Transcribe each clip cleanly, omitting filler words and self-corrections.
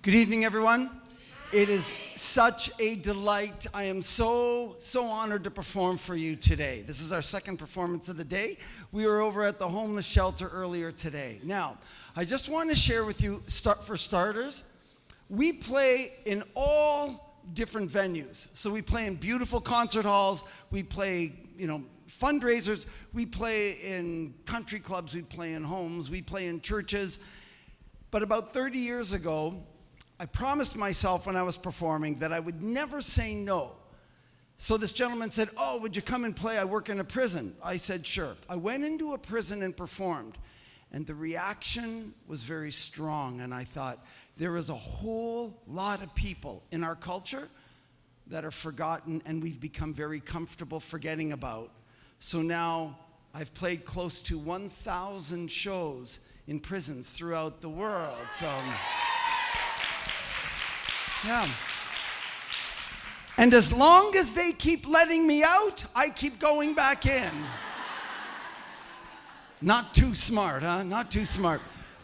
Good evening, everyone. It is such a delight. I am so honored to perform for you today. This is our second performance of the day. We were over at the homeless shelter earlier today. Now, I just want to share with you, for starters, we play in all different venues. So we play in beautiful concert halls, we play, fundraisers, we play in country clubs, we play in homes, we play in churches. But about 30 years ago, I promised myself when I was performing that I would never say no. So this gentleman said, "Oh, would you come and play? I work in a prison." I said, "Sure." I went into a prison and performed. And the reaction was very strong. And I thought, there is a whole lot of people in our culture that are forgotten and we've become very comfortable forgetting about. So now I've played close to 1,000 shows in prisons throughout the world. Yeah. And as long as they keep letting me out, I keep going back in. Not too smart, huh? Not too smart.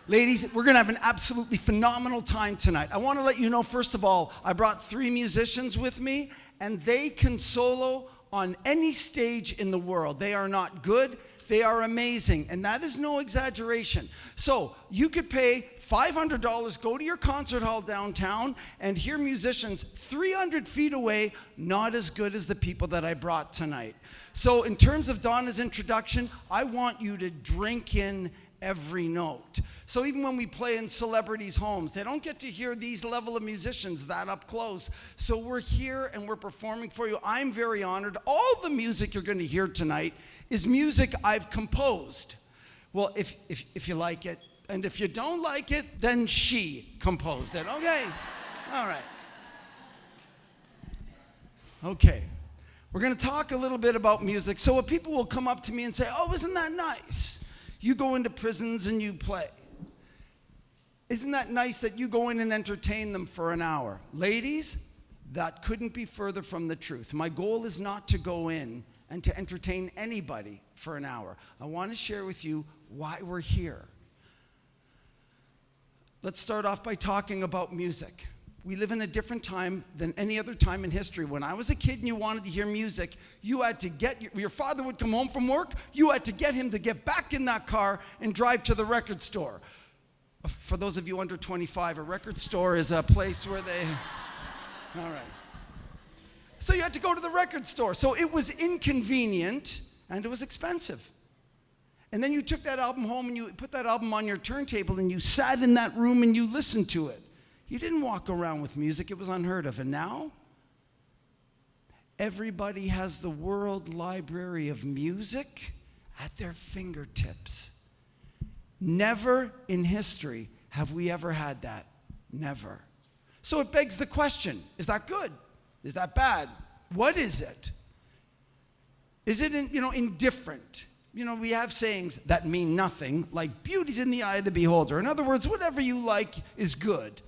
Ladies, we're going to have an absolutely phenomenal time tonight. I want to let you know, first of all, I brought 3 musicians with me, and they can solo on any stage in the world. They are not good. They are amazing, and that is no exaggeration. So you could pay $500, go to your concert hall downtown, and hear musicians 300 feet away, not as good as the people that I brought tonight. So in terms of Donna's introduction, I want you to drink in every note. So even when we play in celebrities' homes, they don't get to hear these level of musicians that up close. So we're here and we're performing for you. I'm very honored. All the music you're going to hear tonight is music I've composed. Well, if you like it, and if you don't like it, then she composed it. Okay? All right. Okay. We're going to talk a little bit about music. So people will come up to me and say, "Oh, isn't that nice? You go into prisons and you play. Isn't that nice that you go in and entertain them for an hour?" Ladies, that couldn't be further from the truth. My goal is not to go in and to entertain anybody for an hour. I want to share with you why we're here. Let's start off by talking about music. We live in a different time than any other time in history. When I was a kid and you wanted to hear music, you had to your father would come home from work, you had to get him to get back in that car and drive to the record store. For those of you under 25, a record store is a place where all right. So you had to go to the record store. So it was inconvenient and it was expensive. And then you took that album home and you put that album on your turntable and you sat in that room and you listened to it. You didn't walk around with music. It was unheard of. And now, everybody has the World Library of Music at their fingertips. Never in history have we ever had that. Never. So it begs the question, is that good? Is that bad? What is it? Is it indifferent? We have sayings that mean nothing, like beauty's in the eye of the beholder. In other words, whatever you like is good.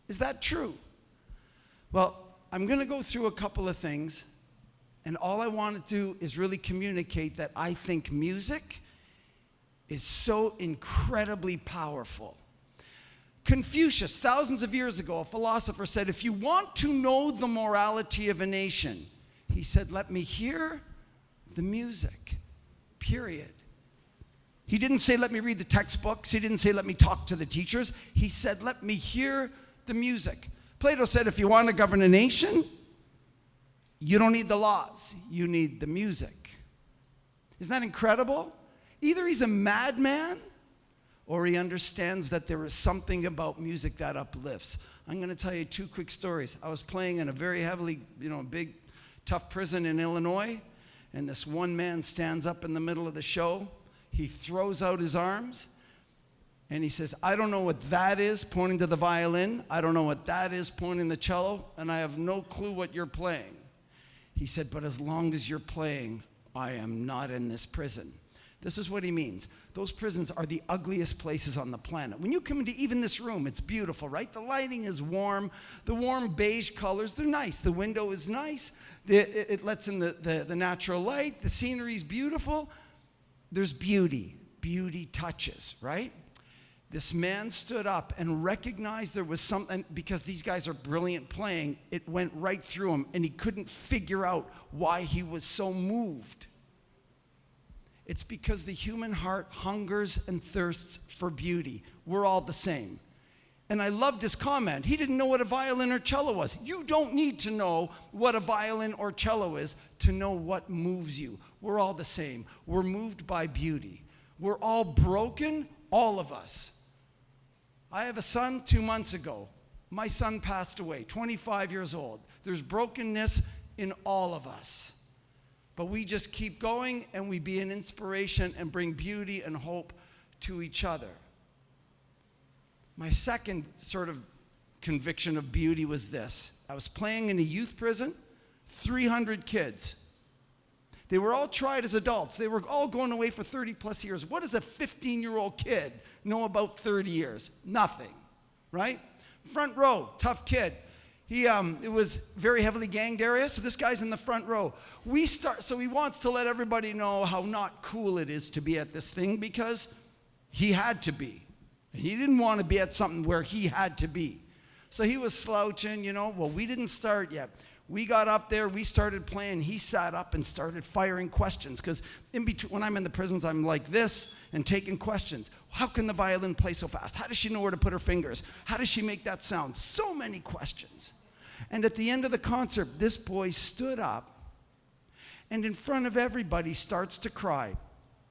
Is that true? Well, I'm going to go through a couple of things, and all I want to do is really communicate that I think music is so incredibly powerful. Confucius, thousands of years ago, a philosopher said, if you want to know the morality of a nation, he said, let me hear the music, period. He didn't say, let me read the textbooks. He didn't say, let me talk to the teachers. He said, let me hear the music. Plato said, if you want to govern a nation, you don't need the laws. You need the music. Isn't that incredible? Either he's a madman or he understands that there is something about music that uplifts. I'm going to tell you 2 quick stories. I was playing in a very heavily, big, tough prison in Illinois, and this one man stands up in the middle of the show. He throws out his arms, and he says, "I don't know what that is," pointing to the violin. "I don't know what that is," pointing the cello, "and I have no clue what you're playing." He said, "But as long as you're playing, I am not in this prison." This is what he means. Those prisons are the ugliest places on the planet. When you come into even this room, it's beautiful, right? The lighting is warm. The warm beige colors, they're nice. The window is nice. It lets in the natural light. The scenery is beautiful. There's beauty. Beauty touches, right? This man stood up and recognized there was something, because these guys are brilliant playing, it went right through him, and he couldn't figure out why he was so moved. It's because the human heart hungers and thirsts for beauty. We're all the same. And I loved his comment. He didn't know what a violin or cello was. You don't need to know what a violin or cello is to know what moves you. We're all the same. We're moved by beauty. We're all broken, all of us. I have a son 2 months ago. My son passed away, 25 years old. There's brokenness in all of us. But we just keep going, and we be an inspiration and bring beauty and hope to each other. My second sort of conviction of beauty was this. I was playing in a youth prison, 300 kids. They were all tried as adults. They were all going away for 30 plus years. What does a 15-year-old kid know about 30 years? Nothing, right? Front row, tough kid. It was very heavily ganged area, so this guy's in the front row. So he wants to let everybody know how not cool it is to be at this thing, because he had to be. And he didn't want to be at something where he had to be. So he was slouching, Well, we didn't start yet. We got up there, we started playing. He sat up and started firing questions, because when I'm in the prisons, I'm like this and taking questions. How can the violin play so fast? How does she know where to put her fingers? How does she make that sound? So many questions. And at the end of the concert, this boy stood up and in front of everybody starts to cry.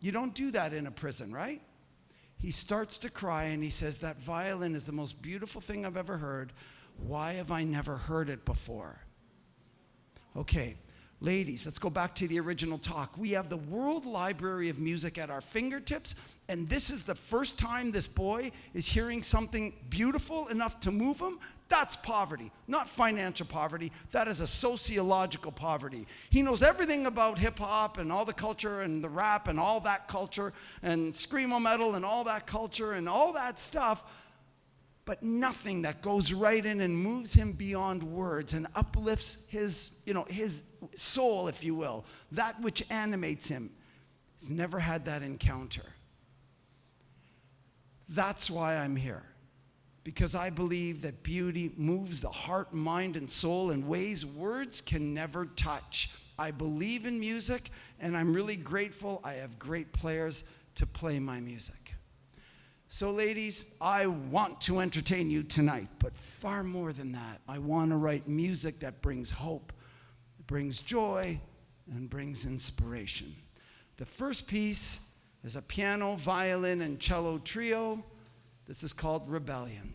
You don't do that in a prison, right? He starts to cry and he says, that violin is the most beautiful thing I've ever heard. Why have I never heard it before? Okay, ladies, let's go back to the original talk. We have the World Library of Music at our fingertips, and this is the first time this boy is hearing something beautiful enough to move him. That's poverty, not financial poverty. That is a sociological poverty. He knows everything about hip-hop and all the culture and the rap and all that culture and screamo metal and all that culture and all that stuff, but nothing that goes right in and moves him beyond words and uplifts his soul, if you will, that which animates him. He's never had that encounter. That's why I'm here, because I believe that beauty moves the heart, mind, and soul in ways words can never touch. I believe in music, and I'm really grateful I have great players to play my music. So ladies, I want to entertain you tonight, but far more than that, I want to write music that brings hope, brings joy, and brings inspiration. The first piece is a piano, violin, and cello trio. This is called Rebellion.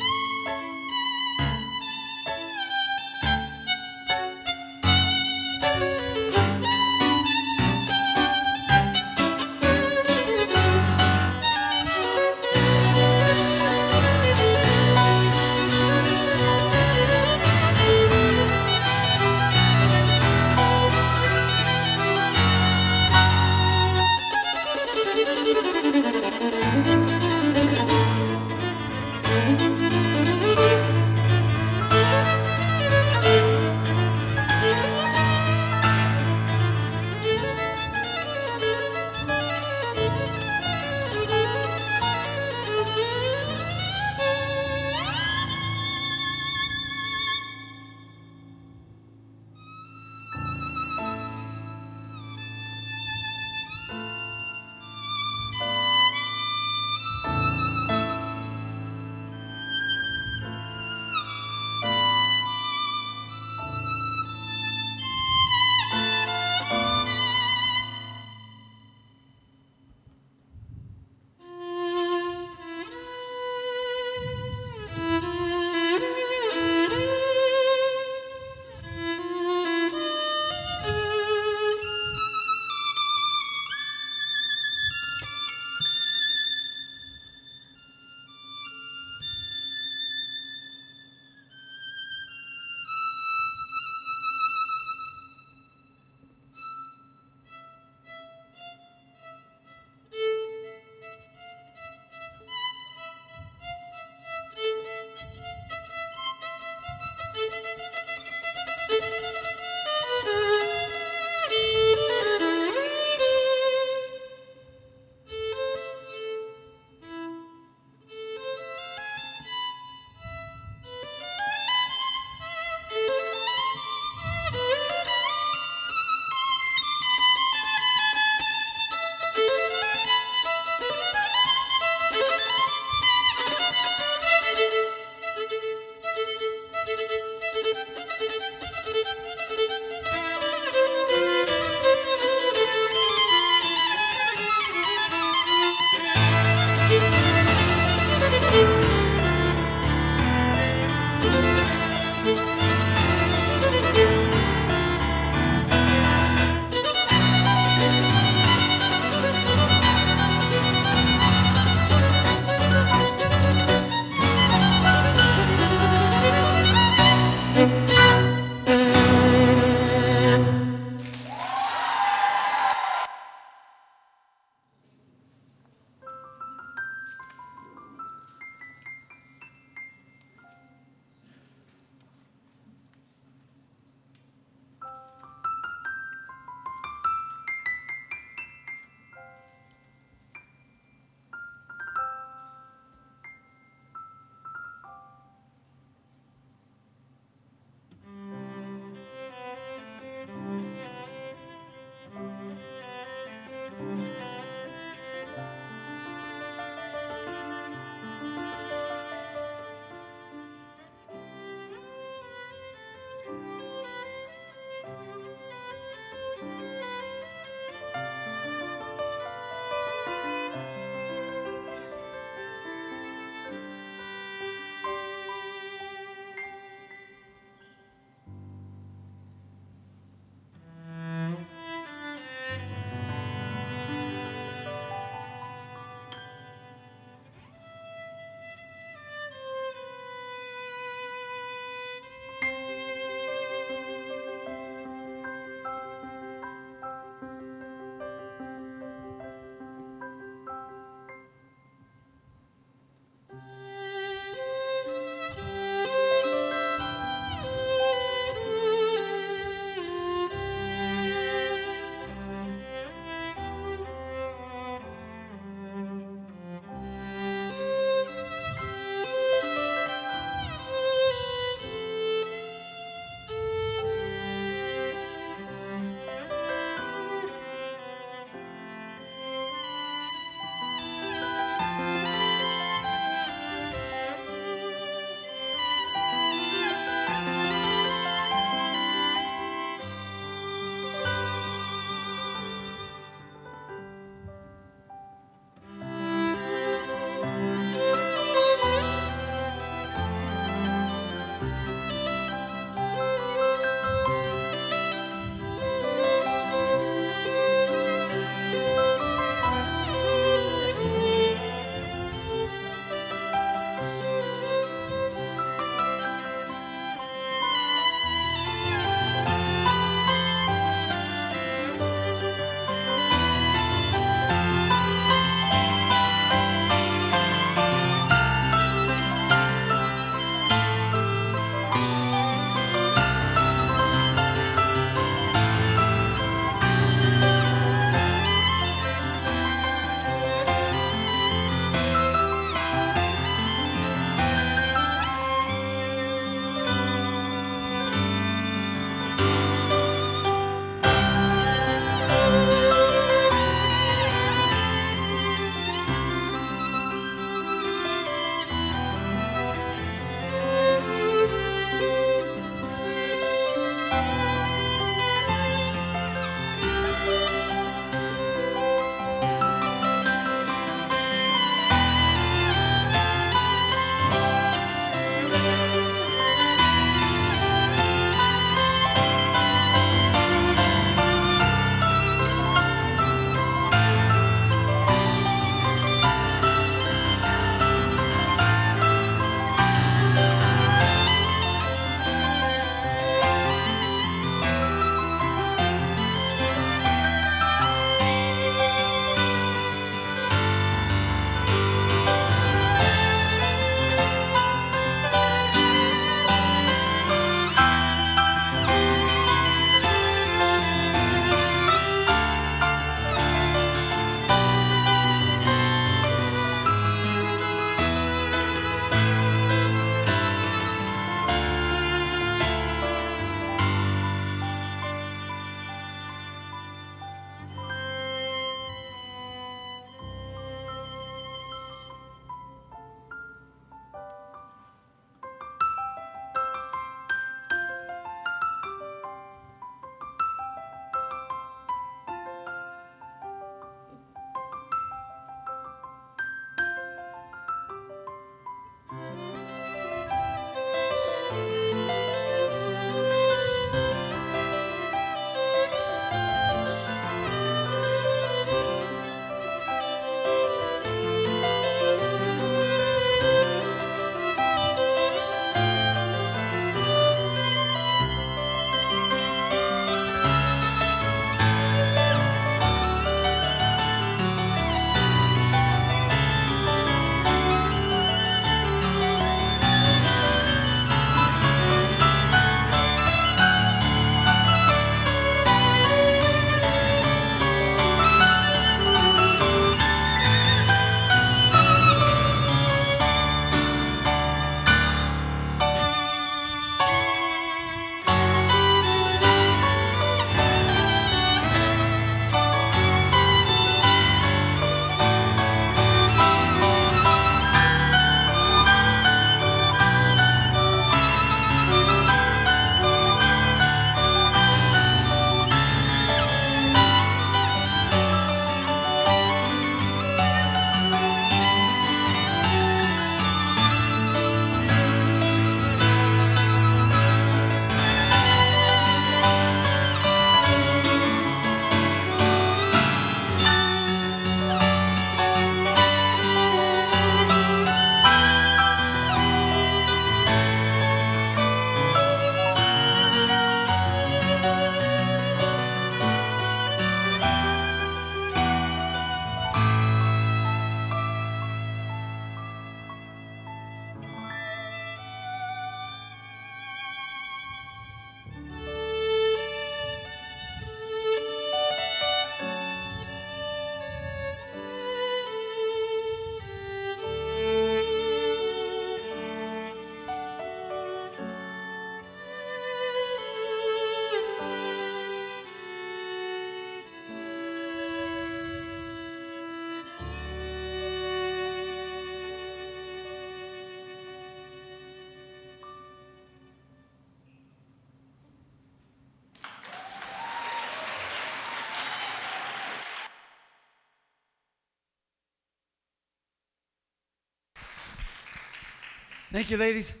Thank you, ladies.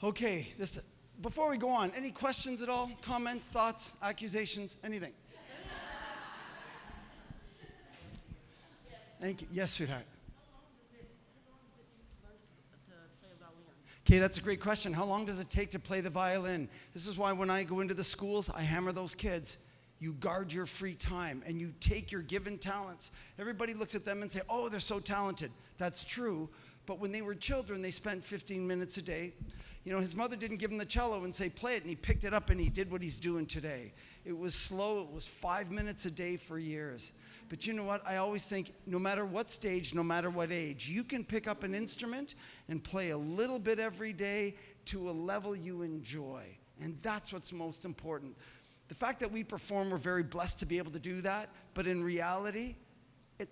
Okay, before we go on, any questions at all? Comments, thoughts, accusations, anything? Thank you. Yes, sweetheart. Okay, that's a great question. How long does it take to play the violin? This is why when I go into the schools, I hammer those kids. You guard your free time and you take your given talents. Everybody looks at them and say, oh, they're so talented. That's true. But when they were children, they spent 15 minutes a day. You know, his mother didn't give him the cello and say, play it, and he picked it up and he did what he's doing today. It was slow. It was 5 minutes a day for years. But you know what? I always think no matter what stage, no matter what age, you can pick up an instrument and play a little bit every day to a level you enjoy. And that's what's most important. The fact that we perform, we're very blessed to be able to do that. But in reality,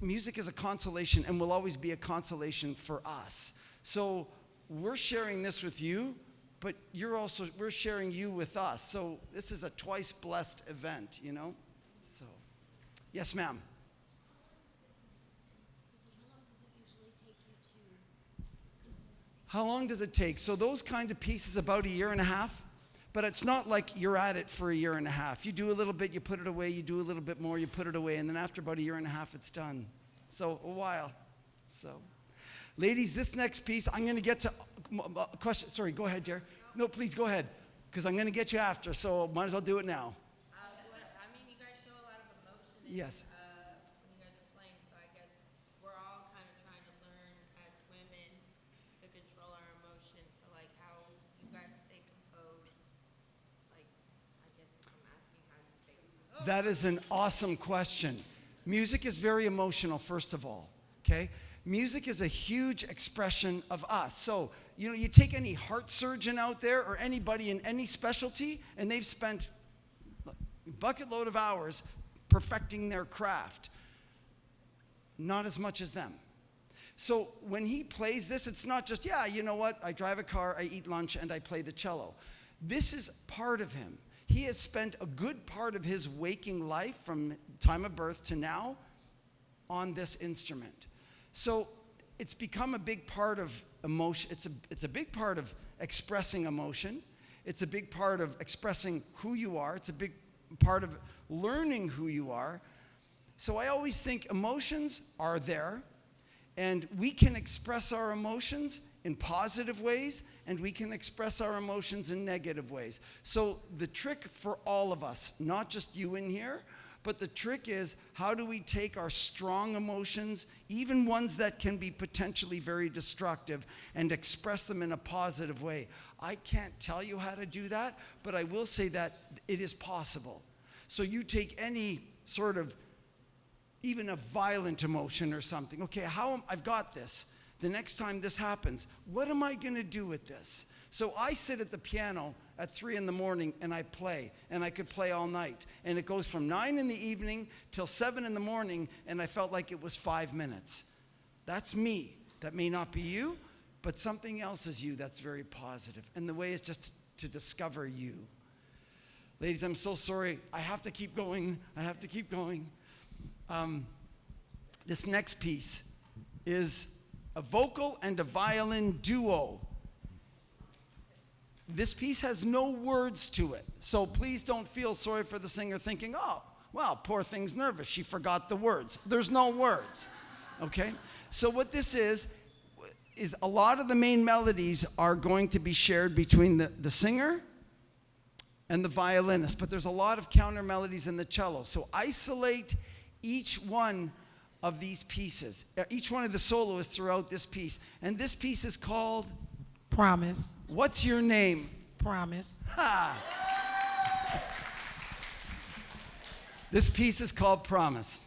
music is a consolation and will always be a consolation for us. So we're sharing this with you, but we're sharing you with us. So this is a twice blessed event, you know? So, yes, ma'am. How long does it take? So those kinds of pieces, about a year and a half. But it's not like you're at it for a year and a half. You do a little bit, you put it away, you do a little bit more, you put it away, and then after about a year and a half, it's done. So a while. So, ladies, this next piece, I'm going to get to a question. Sorry, go ahead, dear. No, please go ahead, because I'm going to get you after, so might as well do it now. I mean, you guys show a lot of emotion. Yes. When you guys are playing, so I guess we're all kind of trying to learn as women to control our emotions. So, like, how you guys stay composed. Like, I guess I'm asking how you stay composed. That is an awesome question. Music is very emotional, first of all, okay? Music is a huge expression of us. So, you know, you take any heart surgeon out there or anybody in any specialty, and they've spent a bucket load of hours perfecting their craft. Not as much as them. So when he plays this, it's not just, yeah, you know what, I drive a car, I eat lunch, and I play the cello. This is part of him. He has spent a good part of his waking life from time of birth to now on this instrument. So it's become a big part of emotion. It's a big part of expressing emotion. It's a big part of expressing who you are. It's a big part of learning who you are. So I always think emotions are there, and we can express our emotions in positive ways, and we can express our emotions in negative ways. So the trick for all of us, not just you in here, but the trick is, how do we take our strong emotions, even ones that can be potentially very destructive, and express them in a positive way? I can't tell you how to do that, but I will say that it is possible. So you take any sort of, even a violent emotion or something. Okay, I've got this. The next time this happens, what am I going to do with this? So I sit at the piano at 3 in the morning and I play, and I could play all night. And it goes from 9 in the evening till 7 in the morning, and I felt like it was 5 minutes. That's me. That may not be you, but something else is you that's very positive. And the way is just to discover you. Ladies, I'm so sorry. I have to keep going. This next piece is a vocal and a violin duo. This piece has no words to it, so please don't feel sorry for the singer thinking, oh, well, poor thing's nervous, she forgot the words. There's no words, okay? So what this is a lot of the main melodies are going to be shared between the singer and the violinist, but there's a lot of counter melodies in the cello. So isolate each one of these pieces, each one of the soloists throughout this piece. And this piece is called? Promise. What's your name? Promise. Ha! This piece is called Promise.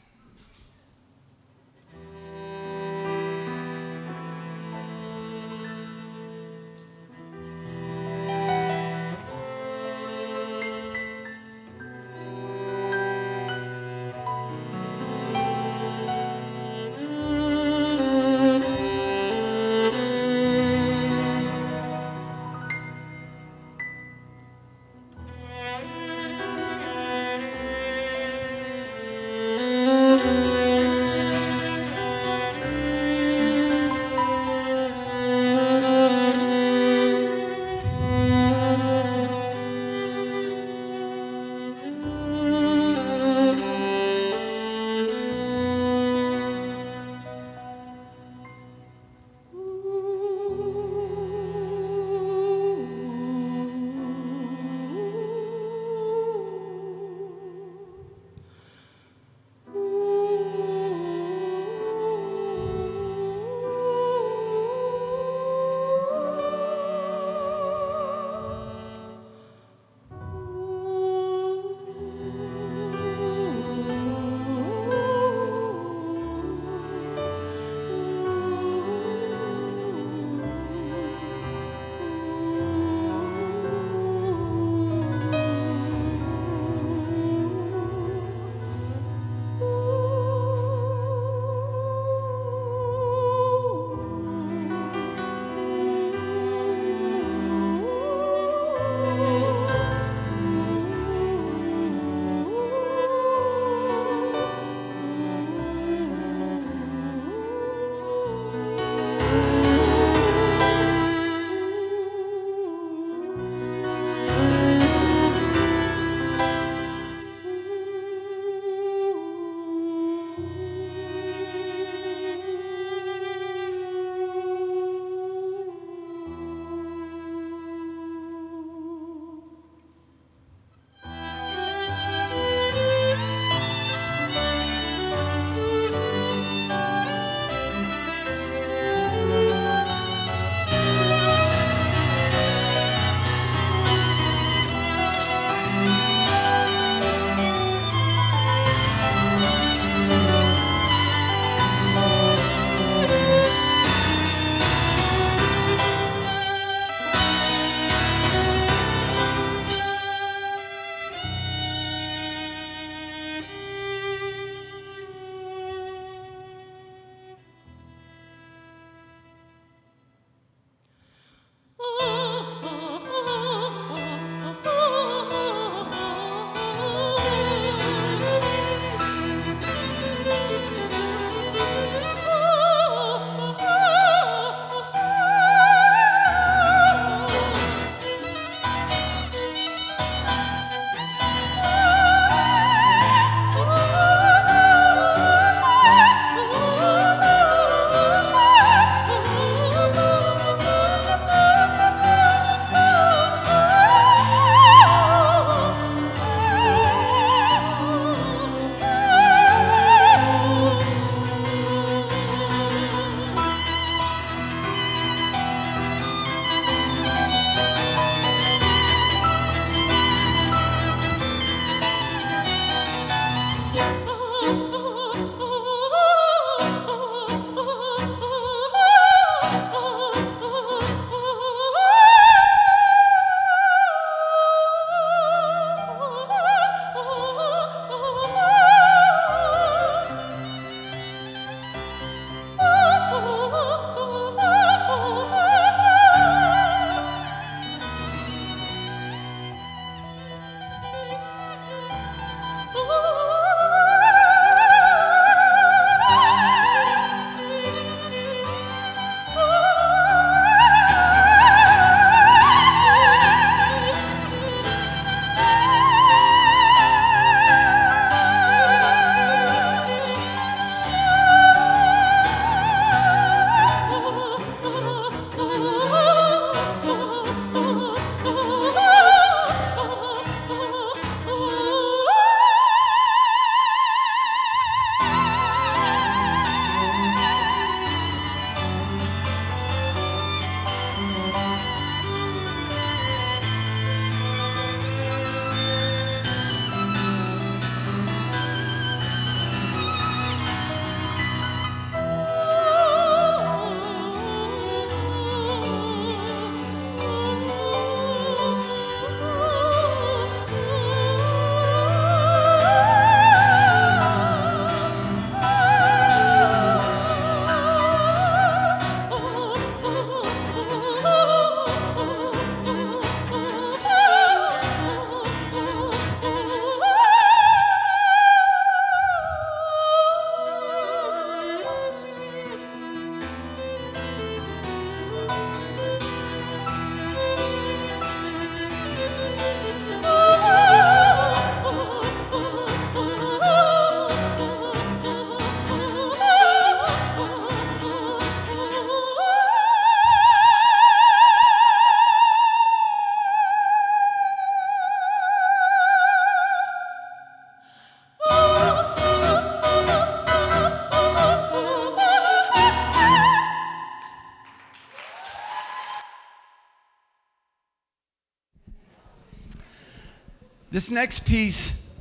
This next piece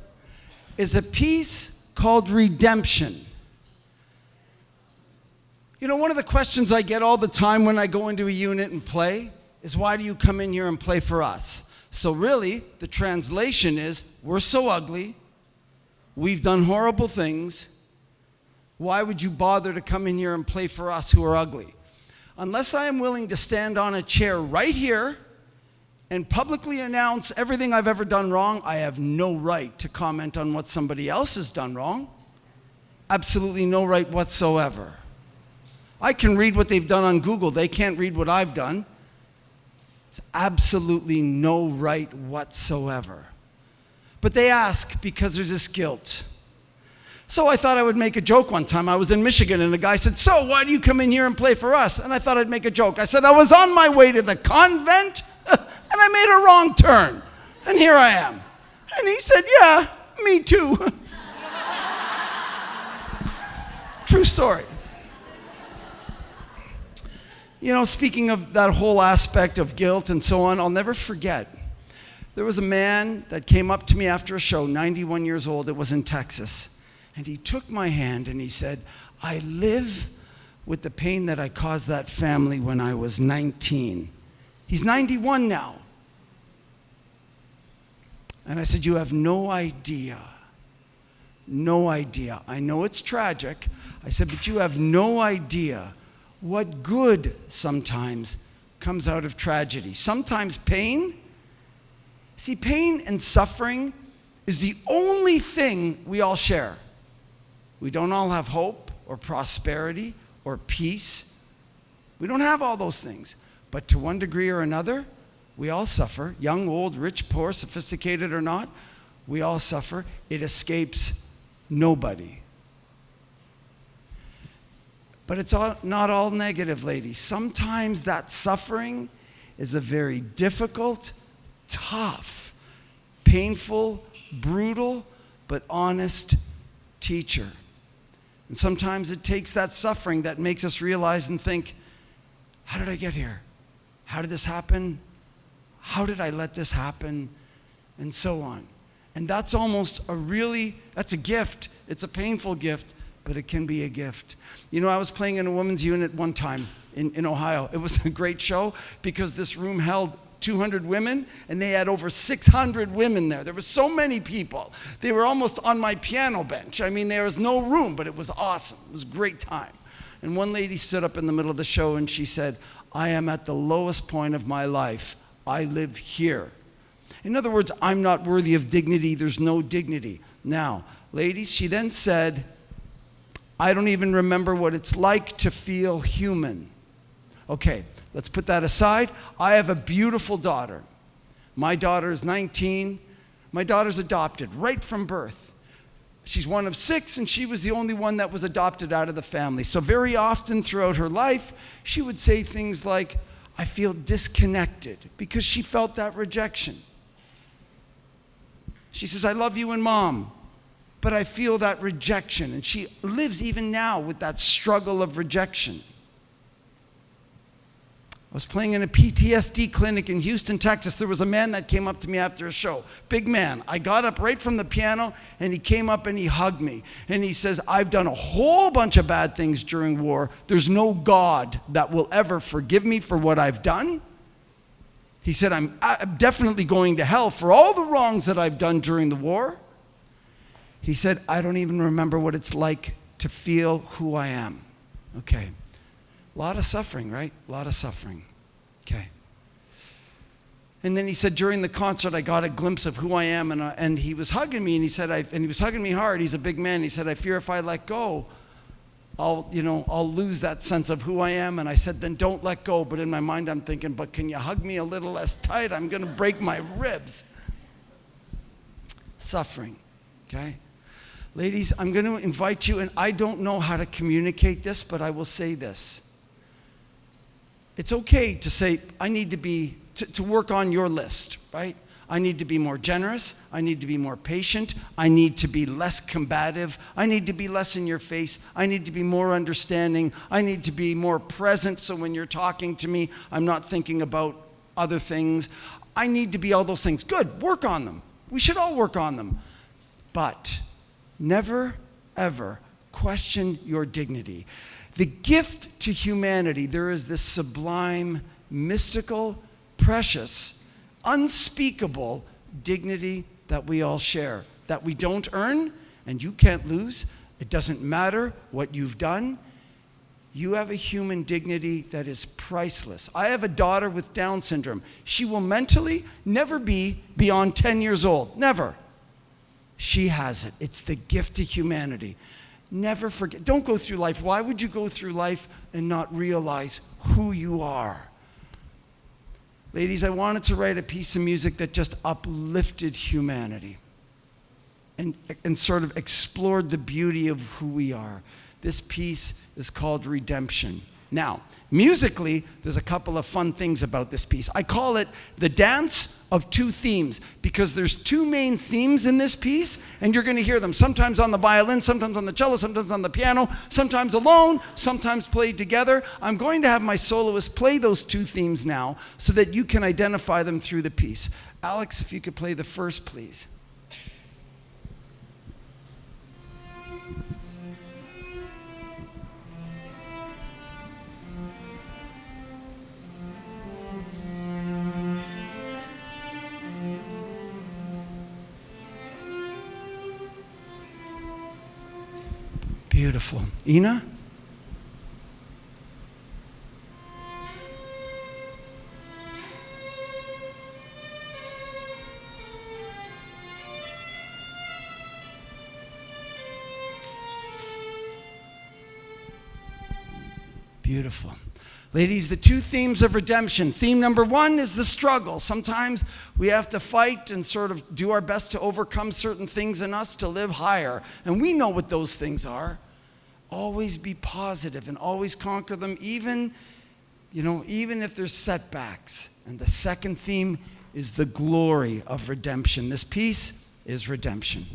is a piece called Redemption. You know, one of the questions I get all the time when I go into a unit and play is, why do you come in here and play for us? So really, the translation is, we're so ugly, we've done horrible things, why would you bother to come in here and play for us who are ugly? Unless I am willing to stand on a chair right here and publicly announce everything I've ever done wrong, I have no right to comment on what somebody else has done wrong. Absolutely no right whatsoever. I can read what they've done on Google. They can't read what I've done. It's absolutely no right whatsoever. But they ask because there's this guilt. So I thought I would make a joke one time. I was in Michigan and a guy said, so why do you come in here and play for us? And I thought I'd make a joke. I said, I was on my way to the convent and I made a wrong turn. And here I am. And he said, yeah, me too. True story. You know, speaking of that whole aspect of guilt and so on, I'll never forget. There was a man that came up to me after a show, 91 years old. It was in Texas. And he took my hand and he said, I live with the pain that I caused that family when I was 19. He's 91 now. And I said, you have no idea. No idea. I know it's tragic. I said, but you have no idea what good sometimes comes out of tragedy. Sometimes pain. See, pain and suffering is the only thing we all share. We don't all have hope or prosperity or peace. We don't have all those things. But to one degree or another, we all suffer. Young, old, rich, poor, sophisticated or not, we all suffer. It escapes nobody. But it's not all negative, ladies. Sometimes that suffering is a very difficult, tough, painful, brutal, but honest teacher. And sometimes it takes that suffering that makes us realize and think, how did I get here? How did this happen? How did I let this happen? And so on. And that's almost that's a gift. It's a painful gift, but it can be a gift. You know, I was playing in a women's unit one time in Ohio. It was a great show because this room held 200 women, and they had over 600 women there. There were so many people. They were almost on my piano bench. I mean, there was no room, but it was awesome. It was a great time. And one lady stood up in the middle of the show, and she said, I am at the lowest point of my life. I live here. In other words, I'm not worthy of dignity. There's no dignity. Now, ladies, she then said, I don't even remember what it's like to feel human. Okay, let's put that aside. I have a beautiful daughter. My daughter is 19. My daughter's adopted right from birth. She's one of 6, and she was the only one that was adopted out of the family. So very often throughout her life, she would say things like, I feel disconnected, because she felt that rejection. She says, I love you and Mom, but I feel that rejection. And she lives even now with that struggle of rejection. I was playing in a PTSD clinic in Houston, Texas. There was a man that came up to me after a show. Big man. I got up right from the piano, and he came up and he hugged me. And he says, I've done a whole bunch of bad things during war. There's no God that will ever forgive me for what I've done. He said, I'm definitely going to hell for all the wrongs that I've done during the war. He said, I don't even remember what it's like to feel who I am. Okay. A lot of suffering, right? A lot of suffering. Okay. And then he said, during the concert, I got a glimpse of who I am, and he was hugging me, and he said, and he was hugging me hard. He's a big man. He said, I fear if I let go, I'll lose that sense of who I am. And I said, then don't let go. But in my mind, I'm thinking, but can you hug me a little less tight? I'm going to break my ribs. Suffering. Okay. Ladies, I'm going to invite you, and I don't know how to communicate this, but I will say this. It's okay to say, I need to work on your list, right? I need to be more generous. I need to be more patient. I need to be less combative. I need to be less in your face. I need to be more understanding. I need to be more present, so when you're talking to me, I'm not thinking about other things. I need to be all those things. Good, work on them. We should all work on them. But never, ever question your dignity. The gift to humanity, there is this sublime, mystical, precious, unspeakable dignity that we all share, that we don't earn and you can't lose. It doesn't matter what you've done. You have a human dignity that is priceless. I have a daughter with Down syndrome. She will mentally never be beyond 10 years old. Never. She has it. It's the gift to humanity. Never forget. Don't go through life. Why would you go through life and not realize who you are? Ladies, I wanted to write a piece of music that just uplifted humanity and sort of explored the beauty of who we are. This piece is called Redemption. Now, musically, there's a couple of fun things about this piece. I call it the dance of two themes because there's two main themes in this piece, and you're going to hear them sometimes on the violin, sometimes on the cello, sometimes on the piano, sometimes alone, sometimes played together. I'm going to have my soloist play those two themes now so that you can identify them through the piece. Alex, if you could play the first, please. Beautiful. Ina? Beautiful. Ladies, the two themes of redemption. Theme number one is the struggle. Sometimes we have to fight and sort of do our best to overcome certain things in us to live higher. And we know what those things are. Always be positive and always conquer them, even if there's setbacks. And the second theme is the glory of redemption. This piece is redemption.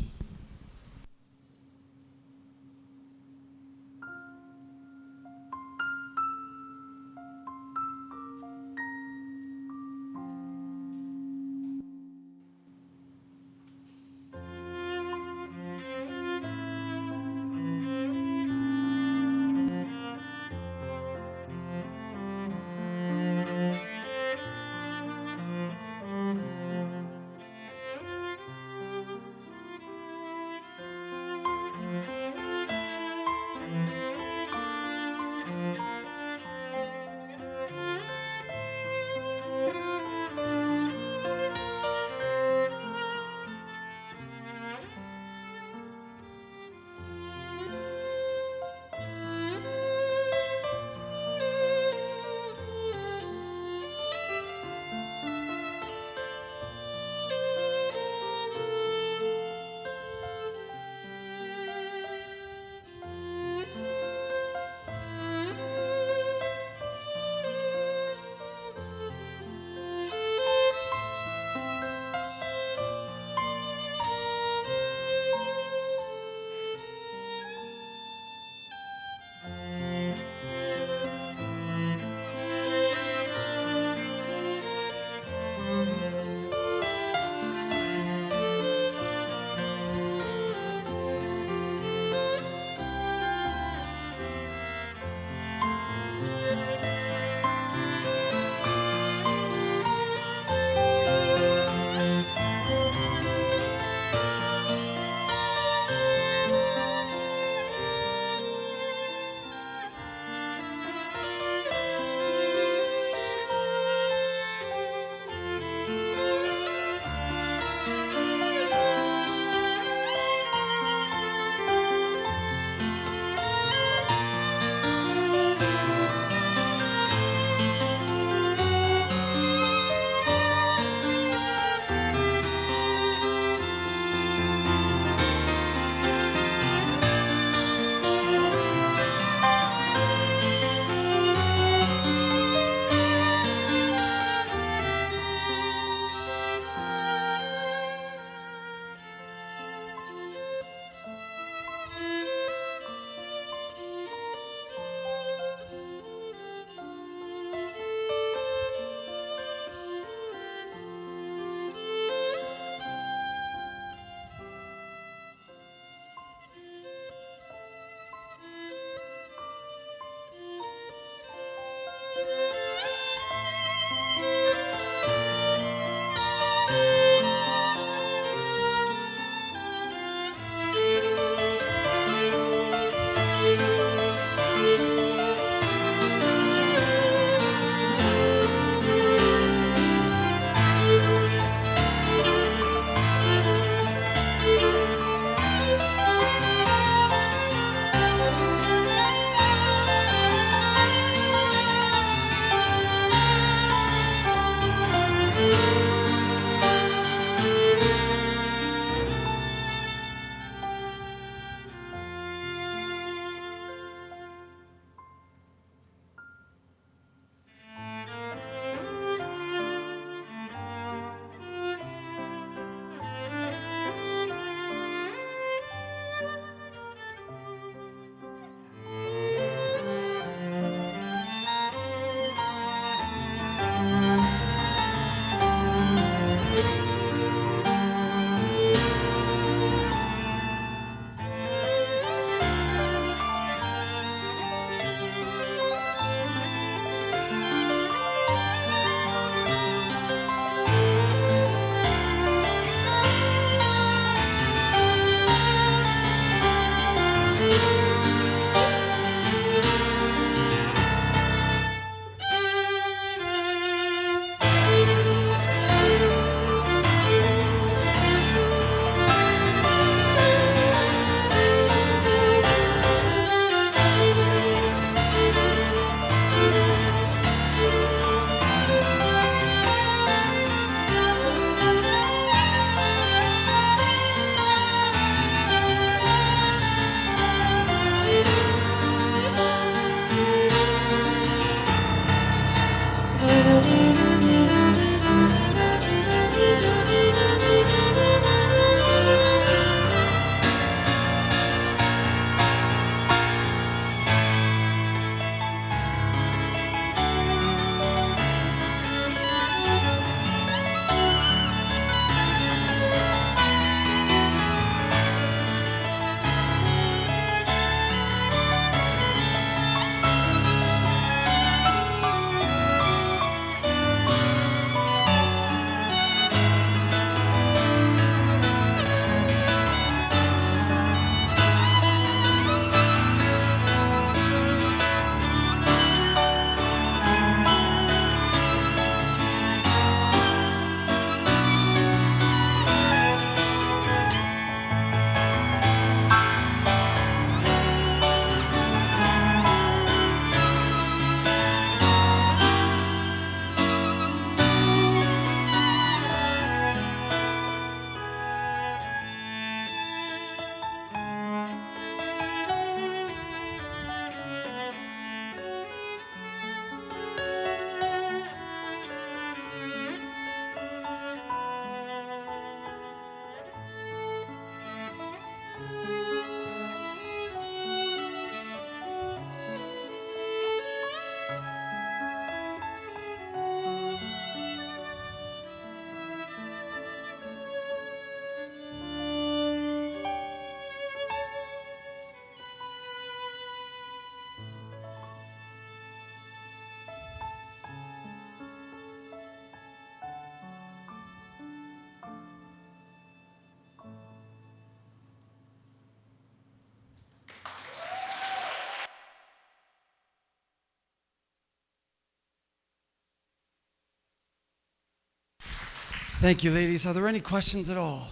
Thank you, ladies. Are there any questions at all?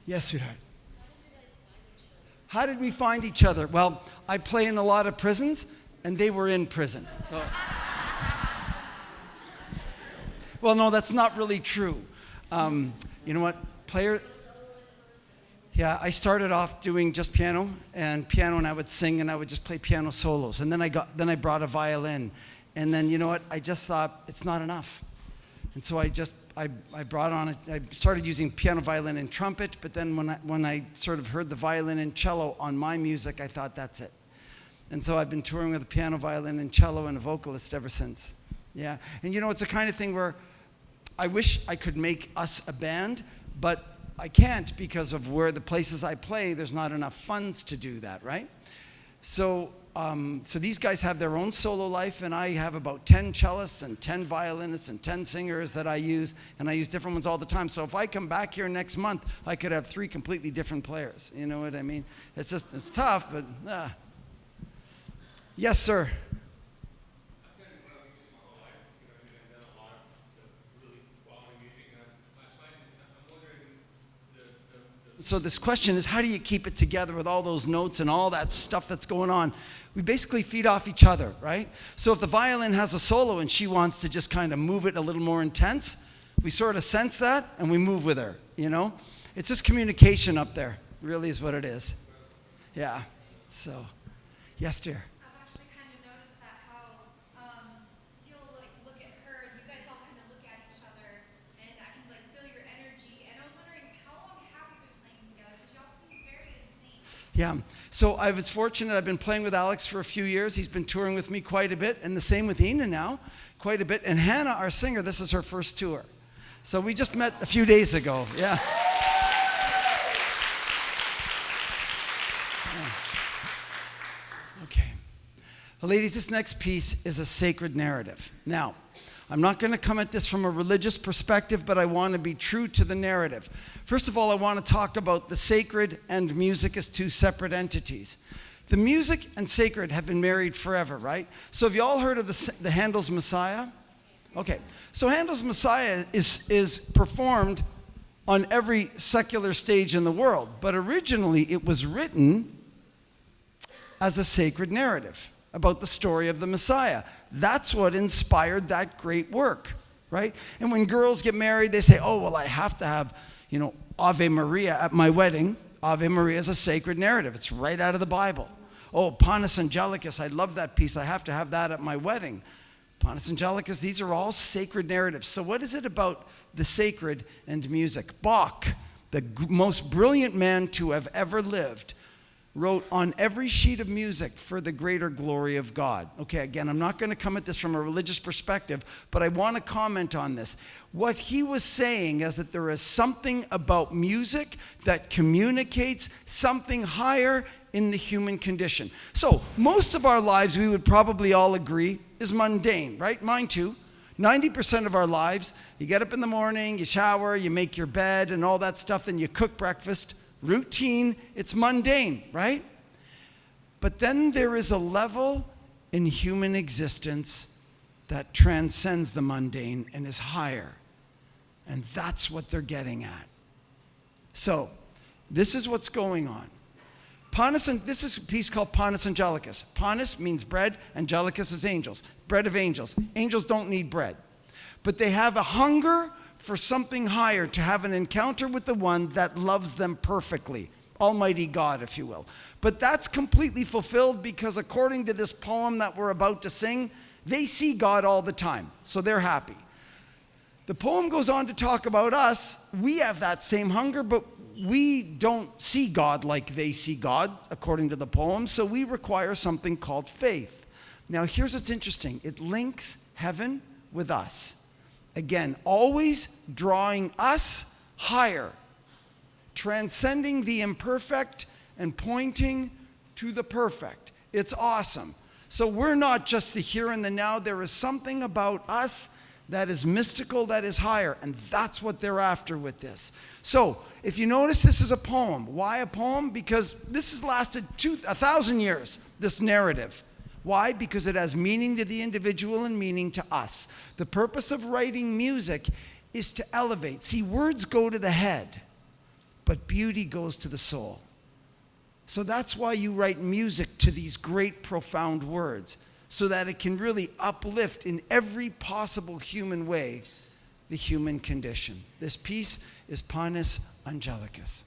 Yes, sweetheart. How did we find each other? Well, I play in a lot of prisons, and they were in prison. So. Well, no, that's not really true. You know what? Yeah, I started off doing just piano, and I would sing, and I would just play piano solos. And then I brought a violin, and then you know what? I just thought it's not enough, and so I brought on I started using piano, violin, and trumpet. But then when I sort of heard the violin and cello on my music, I thought that's it. And so I've been touring with a piano, violin, and cello, and a vocalist ever since. Yeah, and you know, it's the kind of thing where I wish I could make us a band, but I can't because of where the places I play, there's not enough funds to do that, right? So these guys have their own solo life, and I have about 10 cellists and 10 violinists and 10 singers that I use, and I use different ones all the time. So if I come back here next month, I could have 3 completely different players. You know what I mean? It's tough, but Yes, sir. So this question is, how do you keep it together with all those notes and all that stuff that's going on? We basically feed off each other, right? So if the violin has a solo and she wants to just kind of move it a little more intense, we sort of sense that and we move with her, you know? It's just communication up there, really is what it is. Yeah, so, yes, dear. Yeah, so I was fortunate. I've been playing with Alex for a few years. He's been touring with me quite a bit, and the same with Ina now, quite a bit. And Hannah, our singer, this is her first tour. So we just met a few days ago, yeah. Okay. Well, ladies, this next piece is a sacred narrative. Now, I'm not going to come at this from a religious perspective, but I want to be true to the narrative. First of all, I want to talk about the sacred and music as 2 separate entities. The music and sacred have been married forever, right? So have you all heard of the Handel's Messiah? Okay, so Handel's Messiah is performed on every secular stage in the world, but originally it was written as a sacred narrative about the story of the Messiah. That's what inspired that great work, right? And when girls get married, they say, oh, well, I have to have, you know, Ave Maria at my wedding. Ave Maria is a sacred narrative. It's right out of the Bible. Oh, Panis Angelicus, I love that piece. I have to have that at my wedding. Panis Angelicus, these are all sacred narratives. So what is it about the sacred and music? Bach, the most brilliant man to have ever lived, wrote on every sheet of music for the greater glory of God. Okay, again, I'm not going to come at this from a religious perspective, but I want to comment on this. What he was saying is that there is something about music that communicates something higher in the human condition. So, most of our lives, we would probably all agree, is mundane, right? Mine too. 90% of our lives, you get up in the morning, you shower, you make your bed and all that stuff, then you cook breakfast. Routine, it's mundane, right? But then there is a level in human existence that transcends the mundane and is higher. And that's what they're getting at. So, this is what's going on. This is a piece called Panis Angelicus. Panis means bread, Angelicus is angels. Bread of angels. Angels don't need bread. But they have a hunger for something higher, to have an encounter with the one that loves them perfectly. Almighty God, if you will. But that's completely fulfilled because according to this poem that we're about to sing, they see God all the time, so they're happy. The poem goes on to talk about us. We have that same hunger, but we don't see God like they see God, according to the poem, so we require something called faith. Now, here's what's interesting. It links heaven with us. Again, always drawing us higher, transcending the imperfect and pointing to the perfect. It's awesome. So we're not just the here and the now. There is something about us that is mystical, that is higher, and that's what they're after with this. So if you notice, this is a poem. Why a poem? Because this has lasted 1,000 years, this narrative. Why? Because it has meaning to the individual and meaning to us. The purpose of writing music is to elevate. See, words go to the head, but beauty goes to the soul. So that's why you write music to these great, profound words, so that it can really uplift in every possible human way the human condition. This piece is Panis Angelicus.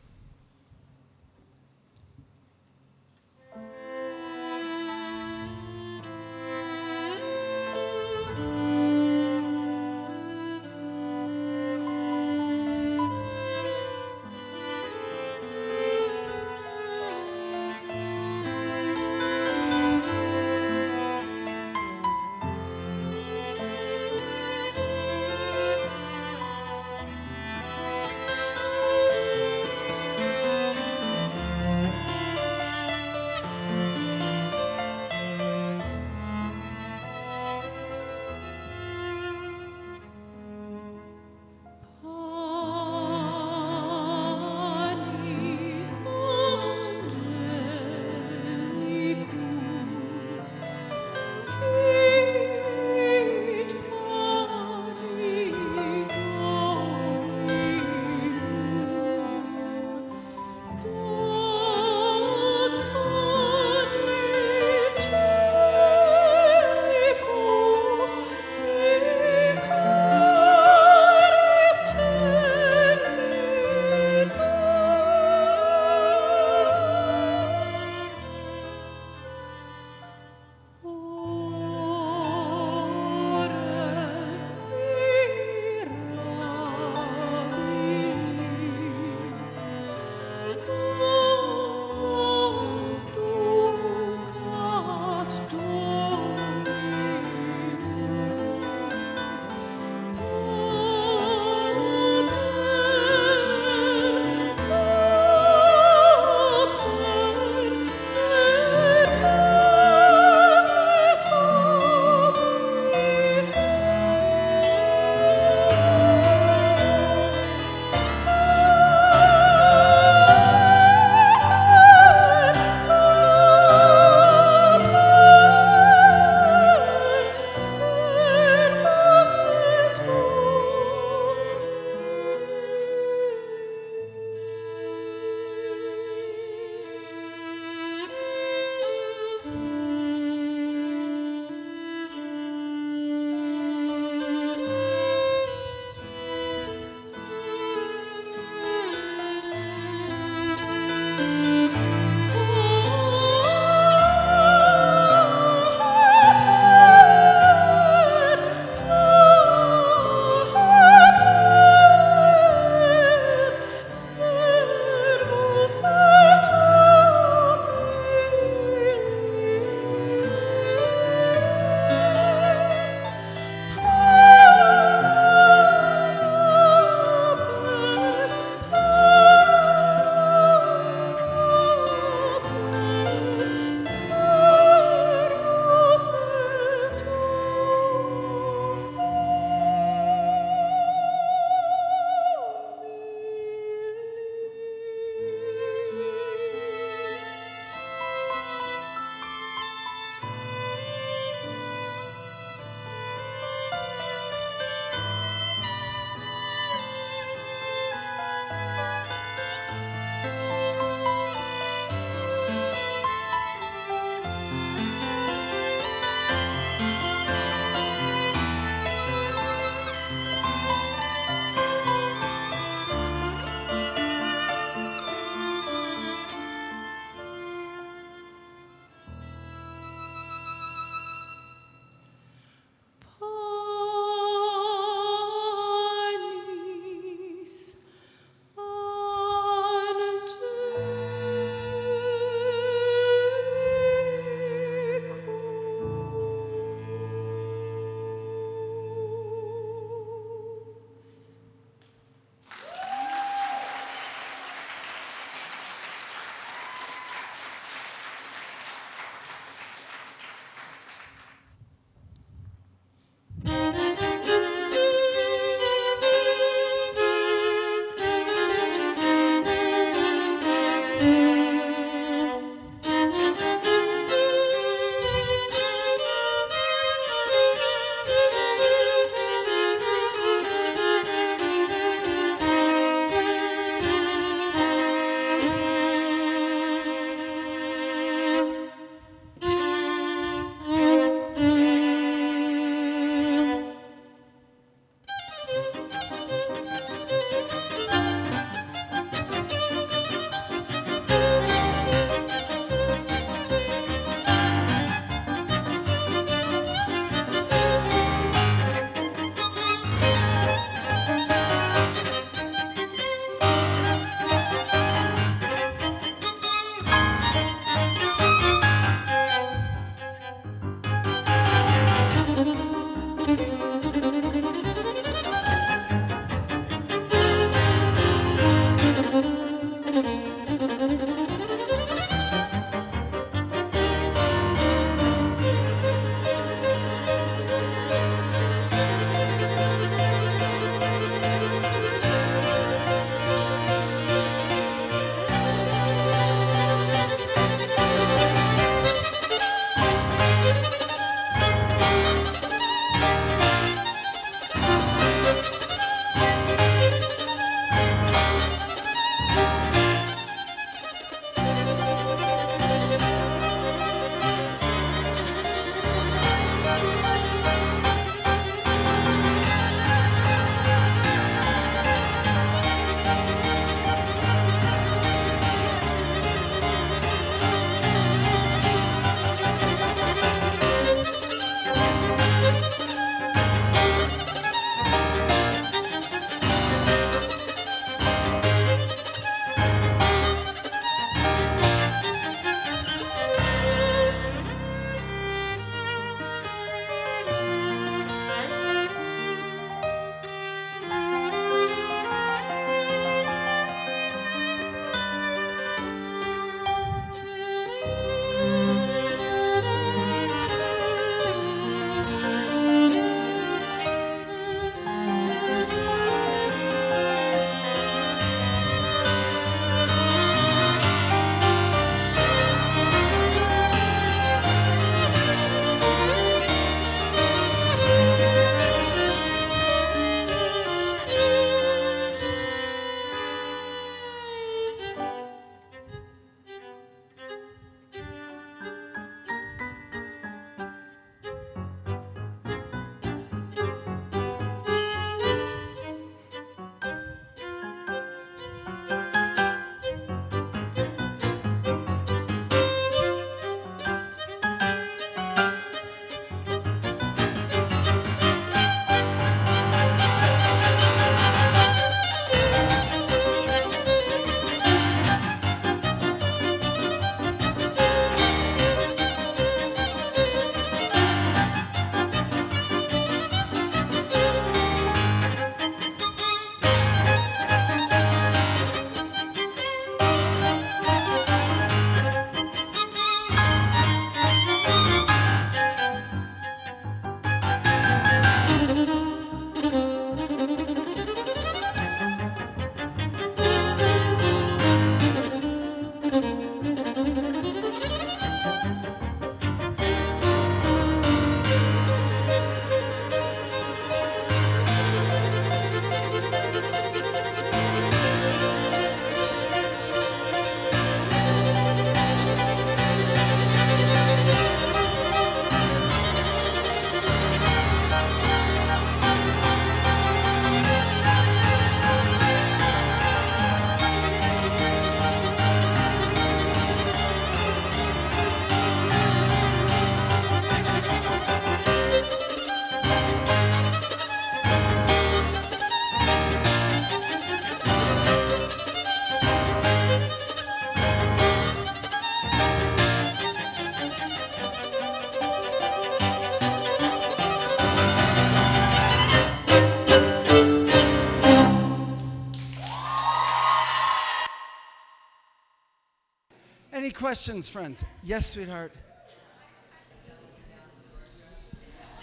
Any questions, friends? Yes, sweetheart.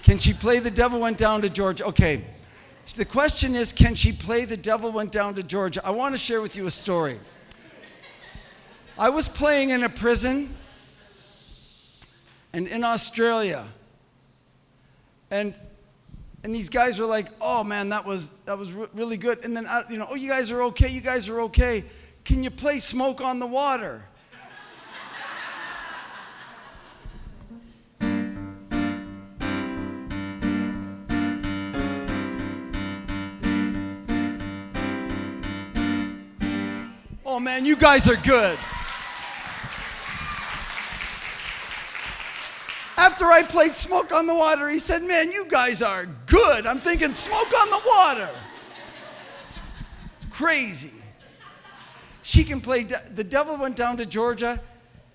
Can she play The Devil Went Down to Georgia? Okay. The question is, can she play The Devil Went Down to Georgia? I want to share with you a story. I was playing in a prison and in Australia. And these guys were like, oh man, that was really good. And then, oh, you guys are okay. Can you play Smoke on the Water? Oh man, you guys are good. After I played Smoke on the Water, he said, man, you guys are good. I'm thinking, Smoke on the Water. It's crazy. She can play The Devil Went Down to Georgia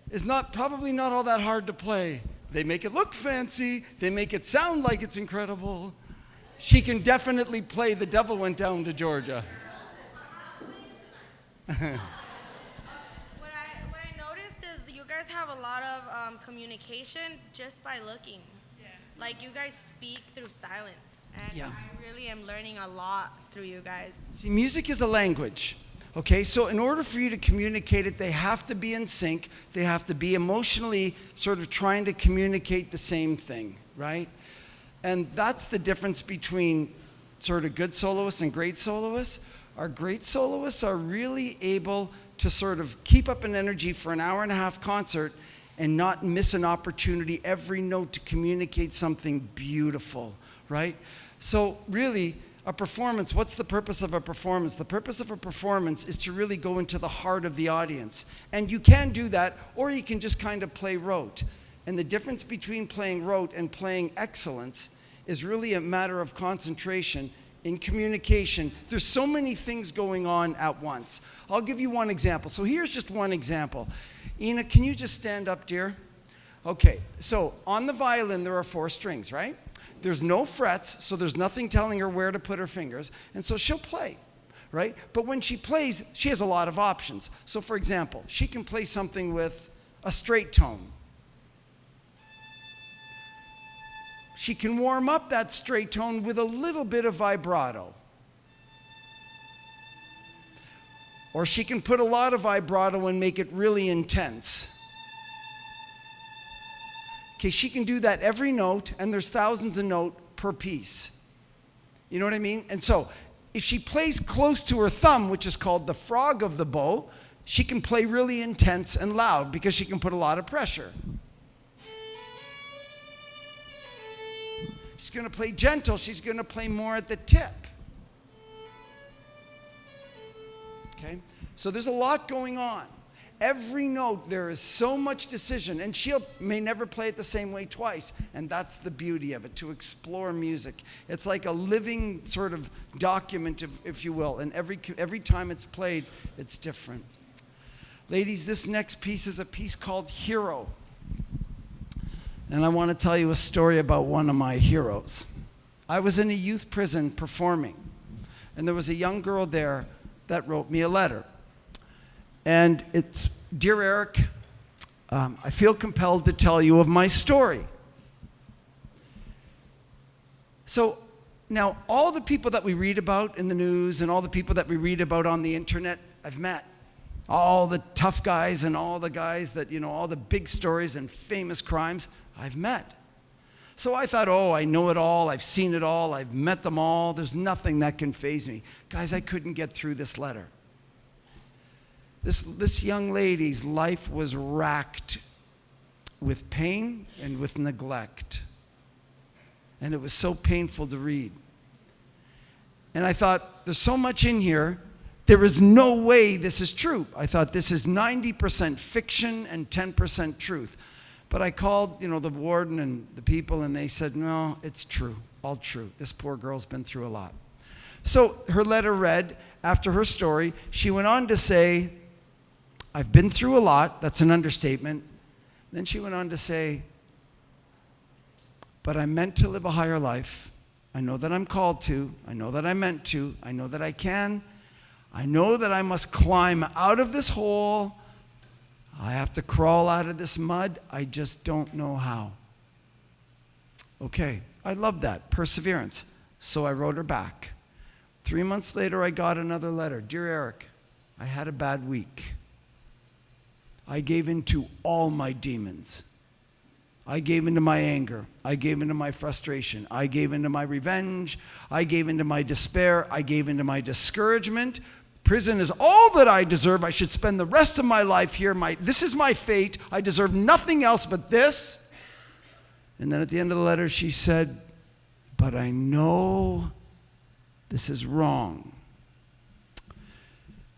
is probably not all that hard to play. They make it look fancy. They make it sound like it's incredible. She can definitely play The Devil Went Down to Georgia. What I noticed is you guys have a lot of communication just by looking. Yeah. Like you guys speak through silence. And Yeah. I really am learning a lot through you guys. See, music is a language. Okay, so in order for you to communicate it, they have to be in sync. They have to be emotionally sort of trying to communicate the same thing, right? And that's the difference between sort of good soloists and great soloists. Our great soloists are really able to sort of keep up an energy for an hour and a half concert and not miss an opportunity every note to communicate something beautiful, right? So really, a performance, what's the purpose of a performance? The purpose of a performance is to really go into the heart of the audience. And you can do that, or you can just kind of play rote. And the difference between playing rote and playing excellence is really a matter of concentration in communication. There's so many things going on at once. I'll give you one example. So here's just one example. Ina, can you just stand up, dear? Okay, so on the violin there are 4 strings, right? There's no frets, so there's nothing telling her where to put her fingers, and so she'll play, right? But when she plays, she has a lot of options. So for example, she can play something with a straight tone. She can warm up that straight tone with a little bit of vibrato. Or she can put a lot of vibrato and make it really intense. Okay, she can do that every note, and there's thousands of notes per piece. You know what I mean? And so, if she plays close to her thumb, which is called the frog of the bow, she can play really intense and loud because she can put a lot of pressure. She's going to play gentle. She's going to play more at the tip. Okay? So there's a lot going on. Every note, there is so much decision, and she may never play it the same way twice, and that's the beauty of it, to explore music. It's like a living sort of document, if you will, and every time it's played, it's different. Ladies, this next piece is a piece called Hero. And I want to tell you a story about one of my heroes. I was in a youth prison performing, and there was a young girl there that wrote me a letter. And it's, Dear Eric, I feel compelled to tell you of my story. So now all the people that we read about in the news and all the people that we read about on the internet, I've met. All the tough guys and all the guys that, all the big stories and famous crimes, I've met. So I thought, oh, I know it all, I've seen it all, I've met them all, there's nothing that can faze me. Guys, I couldn't get through this letter. This young lady's life was racked with pain and with neglect. And it was so painful to read. And I thought, there's so much in here, there is no way this is true. I thought this is 90% fiction and 10% truth. But I called, the warden and the people, and they said, no, it's true, all true. This poor girl's been through a lot. So her letter read, after her story, she went on to say, I've been through a lot. That's an understatement. Then she went on to say, but I'm meant to live a higher life. I know that I'm called to. I know that I'm meant to. I know that I can. I know that I must climb out of this hole. I have to crawl out of this mud. I just don't know how. Okay, I love that. Perseverance. So I wrote her back. 3 months later, I got another letter. Dear Eric, I had a bad week. I gave in to all my demons. I gave into my anger. I gave into my frustration. I gave into my revenge. I gave into my despair. I gave into my discouragement. Prison is all that I deserve. I should spend the rest of my life here. This is my fate. I deserve nothing else but this. And then at the end of the letter, she said, but I know this is wrong.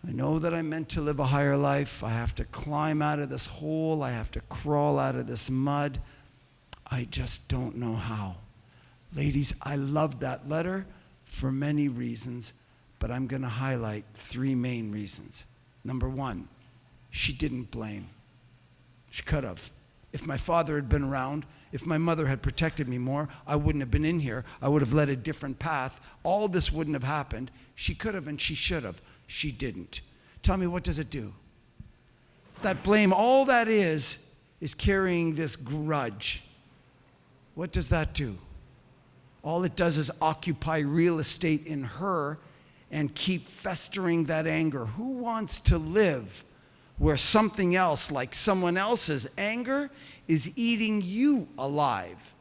I know that I'm meant to live a higher life. I have to climb out of this hole. I have to crawl out of this mud. I just don't know how. Ladies, I love that letter for many reasons, but I'm going to highlight 3 main reasons. Number 1, she didn't blame. She could have. If my father had been around, if my mother had protected me more, I wouldn't have been in here. I would have led a different path. All this wouldn't have happened. She could have and she should have. She didn't. Tell me, what does it do? That blame, all that is carrying this grudge. What does that do? All it does is occupy real estate in her and keep festering that anger. Who wants to live where something else, like someone else's anger, is eating you alive?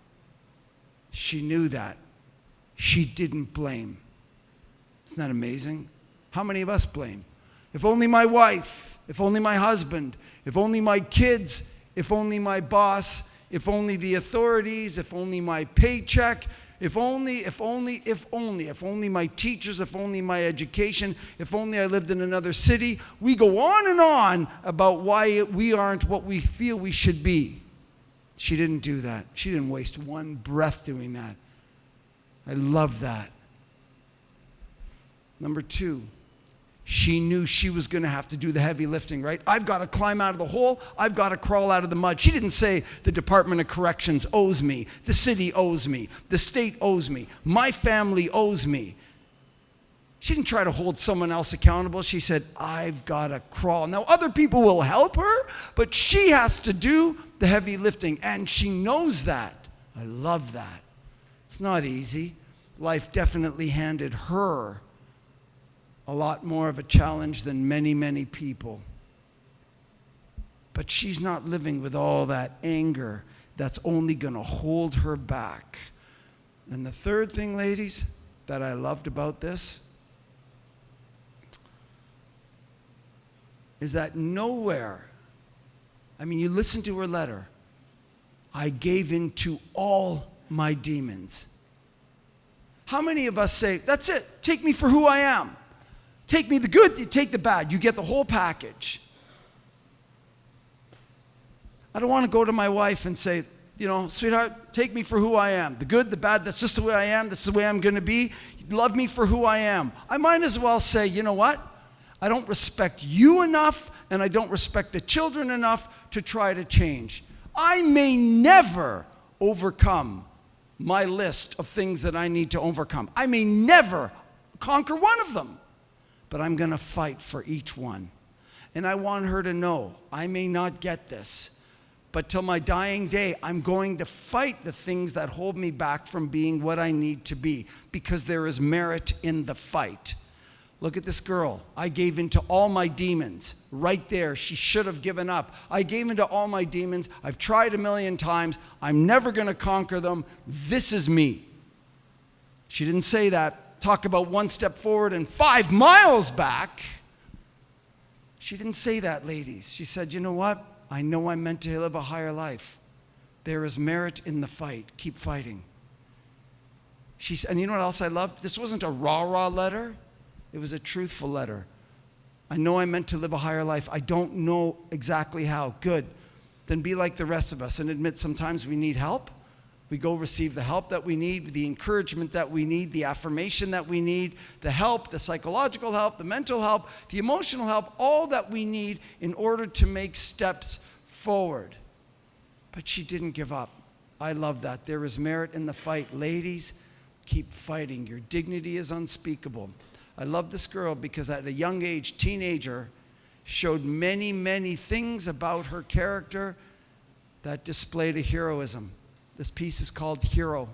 She knew that. She didn't blame. Isn't that amazing? How many of us blame? If only my wife, if only my husband, if only my kids, if only my boss, if only the authorities, if only my paycheck, if only my teachers, if only my education, if only I lived in another city. We go on and on about why we aren't what we feel we should be. She didn't do that. She didn't waste one breath doing that. I love that. Number 2, she knew she was going to have to do the heavy lifting, right? I've got to climb out of the hole. I've got to crawl out of the mud. She didn't say the Department of Corrections owes me. The city owes me. The state owes me. My family owes me. She didn't try to hold someone else accountable. She said, I've got to crawl. Now, other people will help her, but she has to do the heavy lifting, and she knows that. I love that. It's not easy. Life definitely handed her a lot more of a challenge than many, many people. But she's not living with all that anger that's only going to hold her back. And the third thing, ladies, that I loved about this is that nowhere, I mean, you listen to her letter, I gave in to all my demons. How many of us say, that's it, take me for who I am? Take me the good, you take the bad. You get the whole package. I don't want to go to my wife and say, sweetheart, take me for who I am. The good, the bad, that's just the way I am. This is the way I'm going to be. Love me for who I am. I might as well say, you know what? I don't respect you enough, and I don't respect the children enough to try to change. I may never overcome my list of things that I need to overcome. I may never conquer one of them. But I'm going to fight for each one. And I want her to know, I may not get this, but till my dying day, I'm going to fight the things that hold me back from being what I need to be, because there is merit in the fight. Look at this girl. I gave in to all my demons. Right there, she should have given up. I gave in to all my demons. I've tried 1,000,000 times. I'm never going to conquer them. This is me. She didn't say that. Talk about 1 step forward and 5 miles back. She didn't say that, ladies. She said, you know what? I know I'm meant to live a higher life. There is merit in the fight. Keep fighting. And you know what else I loved? This wasn't a rah-rah letter. It was a truthful letter. I know I'm meant to live a higher life. I don't know exactly how. Good. Then be like the rest of us and admit sometimes we need help. We go receive the help that we need, the encouragement that we need, the affirmation that we need, the help, the psychological help, the mental help, the emotional help, all that we need in order to make steps forward. But she didn't give up. I love that. There is merit in the fight. Ladies, keep fighting. Your dignity is unspeakable. I love this girl because at a young age, teenager, showed many, many things about her character that displayed a heroism. This piece is called Hero.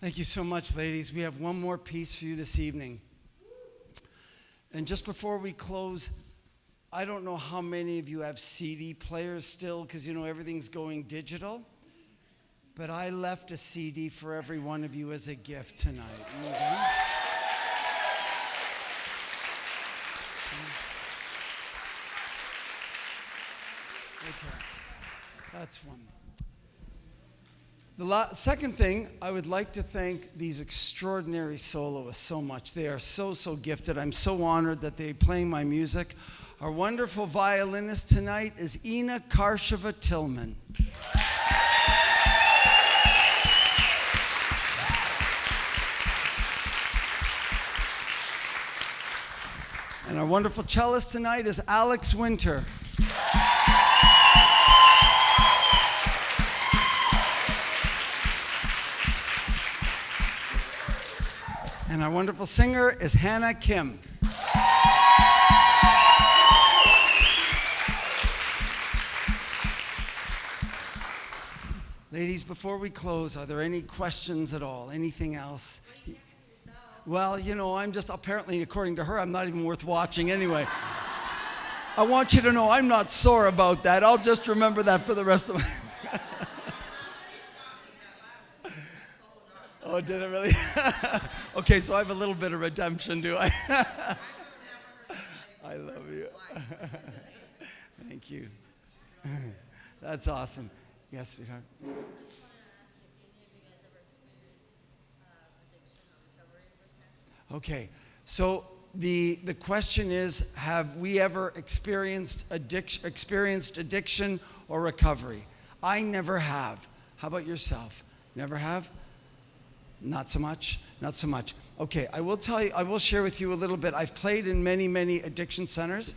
Thank you so much, ladies. We have one more piece for you this evening. And just before we close, I don't know how many of you have CD players still, because everything's going digital. But I left a CD for every one of you as a gift tonight. Okay, that's one. The second thing, I would like to thank these extraordinary soloists so much. They are so gifted. I'm so honored that they're playing my music. Our wonderful violinist tonight is Ina Karsheva-Tillman. And our wonderful cellist tonight is Alex Winter. And our wonderful singer is Hannah Kim. Ladies, before we close, are there any questions at all? Anything else? Well, I'm just, apparently, according to her, I'm not even worth watching anyway. I want you to know I'm not sore about that. I'll just remember that for the rest of my Oh, did it really? Okay, so I have a little bit of redemption, do I? I love you. Thank you. That's awesome. Yes, sweetheart. Okay, so the question is, have we ever experienced addiction or recovery? I never have. How about yourself? Never have? Not so much? Not so much. Okay, I will tell you, I will share with you a little bit. I've played in many addiction centers.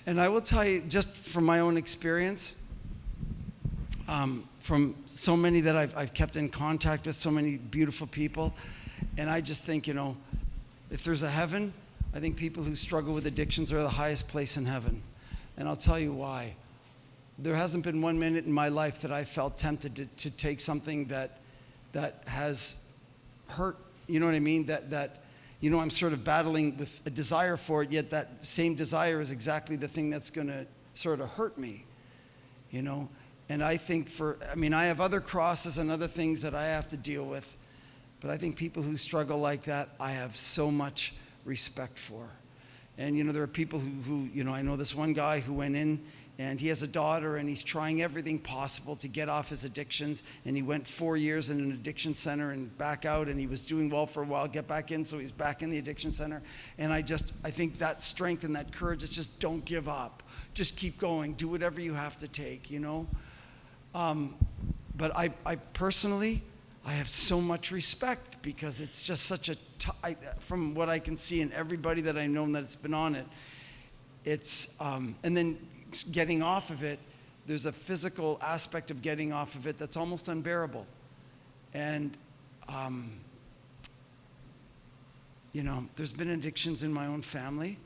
And I will tell you, just from my own experience, from so many that I've kept in contact with, so many beautiful people, and I just think, if there's a heaven, I think people who struggle with addictions are the highest place in heaven. And I'll tell you why. There hasn't been 1 minute in my life that I felt tempted to take something that has hurt, you know what I mean? That I'm sort of battling with a desire for it, yet that same desire is exactly the thing that's going to sort of hurt me, And I think I have other crosses and other things that I have to deal with, but I think people who struggle like that, I have so much respect for. And, there are people who I know this one guy who went in, and he has a daughter, and he's trying everything possible to get off his addictions. And he went 4 years in an addiction center and back out, and he was doing well for a while, get back in, so he's back in the addiction center. And I think that strength and that courage is just don't give up. Just keep going. Do whatever you have to take, But I personally, I have so much respect because it's just such from what I can see in everybody that I know that's been on it, it's, and then getting off of it, there's a physical aspect of getting off of it that's almost unbearable. And, there's been addictions in my own family,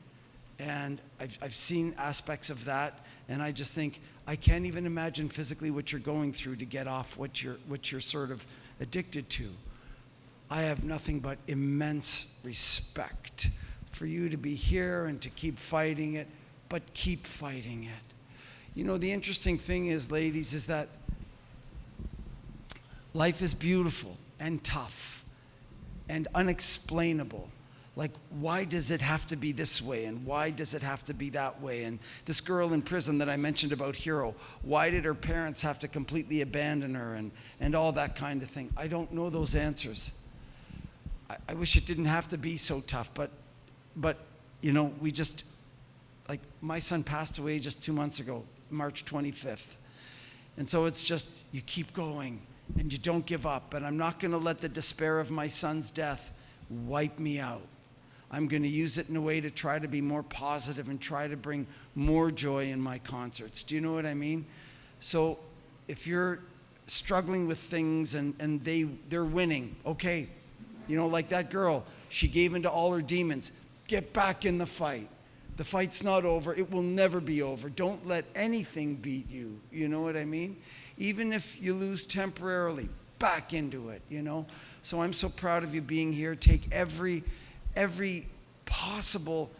and I've seen aspects of that, and I just think, I can't even imagine physically what you're going through to get off what you're sort of addicted to. I have nothing but immense respect for you to be here and to keep fighting it, but keep fighting it. The interesting thing is, ladies, is that life is beautiful and tough and unexplainable. Like, why does it have to be this way? And why does it have to be that way? And this girl in prison that I mentioned about Hero, why did her parents have to completely abandon her and all that kind of thing? I don't know those answers. I wish it didn't have to be so tough, but we just, like, my son passed away just 2 months ago, March 25th. And so it's just, you keep going and you don't give up. And I'm not going to let the despair of my son's death wipe me out. I'm going to use it in a way to try to be more positive and try to bring more joy in my concerts. Do you know what I mean? So if you're struggling with things and they're winning, okay, like that girl, she gave in to all her demons. Get back in the fight. The fight's not over. It will never be over. Don't let anything beat you. You know what I mean? Even if you lose temporarily, back into it, you know? So I'm so proud of you being here. Take every possible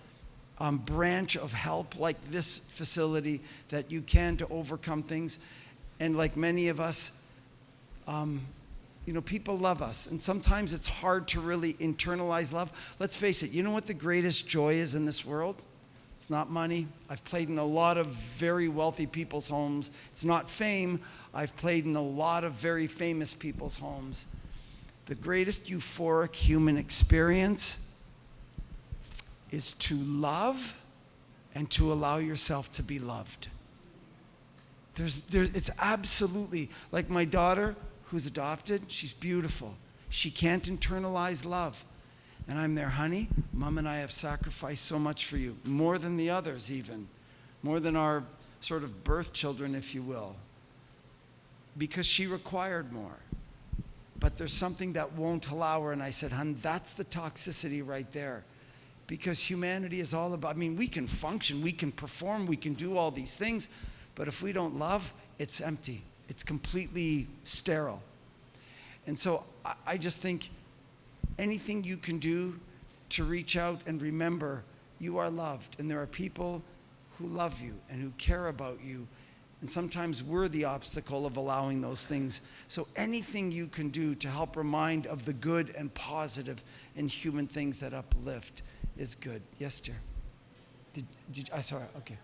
branch of help like this facility that you can to overcome things. And like many of us, you know, people love us. And sometimes it's hard to really internalize love. Let's face it, you know what the greatest joy is in this world? It's not money. I've played in a lot of very wealthy people's homes. It's not fame. I've played in a lot of very famous people's homes. The greatest euphoric human experience is to love and to allow yourself to be loved. It's absolutely, like my daughter who's adopted, she's beautiful. She can't internalize love. And I'm there, honey, Mom and I have sacrificed so much for you, more than the others even, more than our sort of birth children, if you will, because she required more. But there's something that won't allow her, and I said, hon, that's the toxicity right there. Because humanity is all about, I mean, we can function, we can perform, we can do all these things, but if we don't love, it's empty. It's completely sterile. And so I just think anything you can do to reach out and remember you are loved, and there are people who love you and who care about you, and sometimes we're the obstacle of allowing those things. So anything you can do to help remind of the good and positive and human things that uplift is good. Yes, dear. Sorry, okay.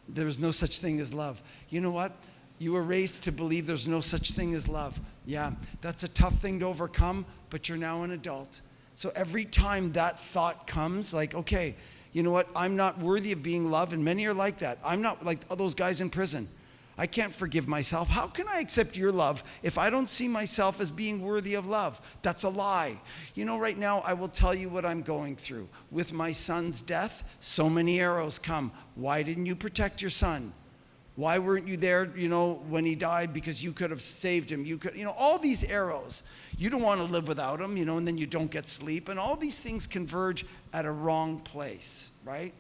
There was no such thing as love. You know what? You were raised to believe there's no such thing as love. Yeah, that's a tough thing to overcome, but you're now an adult. So every time that thought comes, like, okay, you know what? I'm not worthy of being loved, and many are like that. I'm not like those guys in prison. I can't forgive myself. How can I accept your love if I don't see myself as being worthy of love? That's a lie. You know, right now, I will tell you what I'm going through. With my son's death, so many arrows come. Why didn't you protect your son? Why weren't you there, you know, when he died? Because you could have saved him. You could, you know, all these arrows. You don't want to live without him, you know, and then you don't get sleep. And all these things converge at a wrong place, right?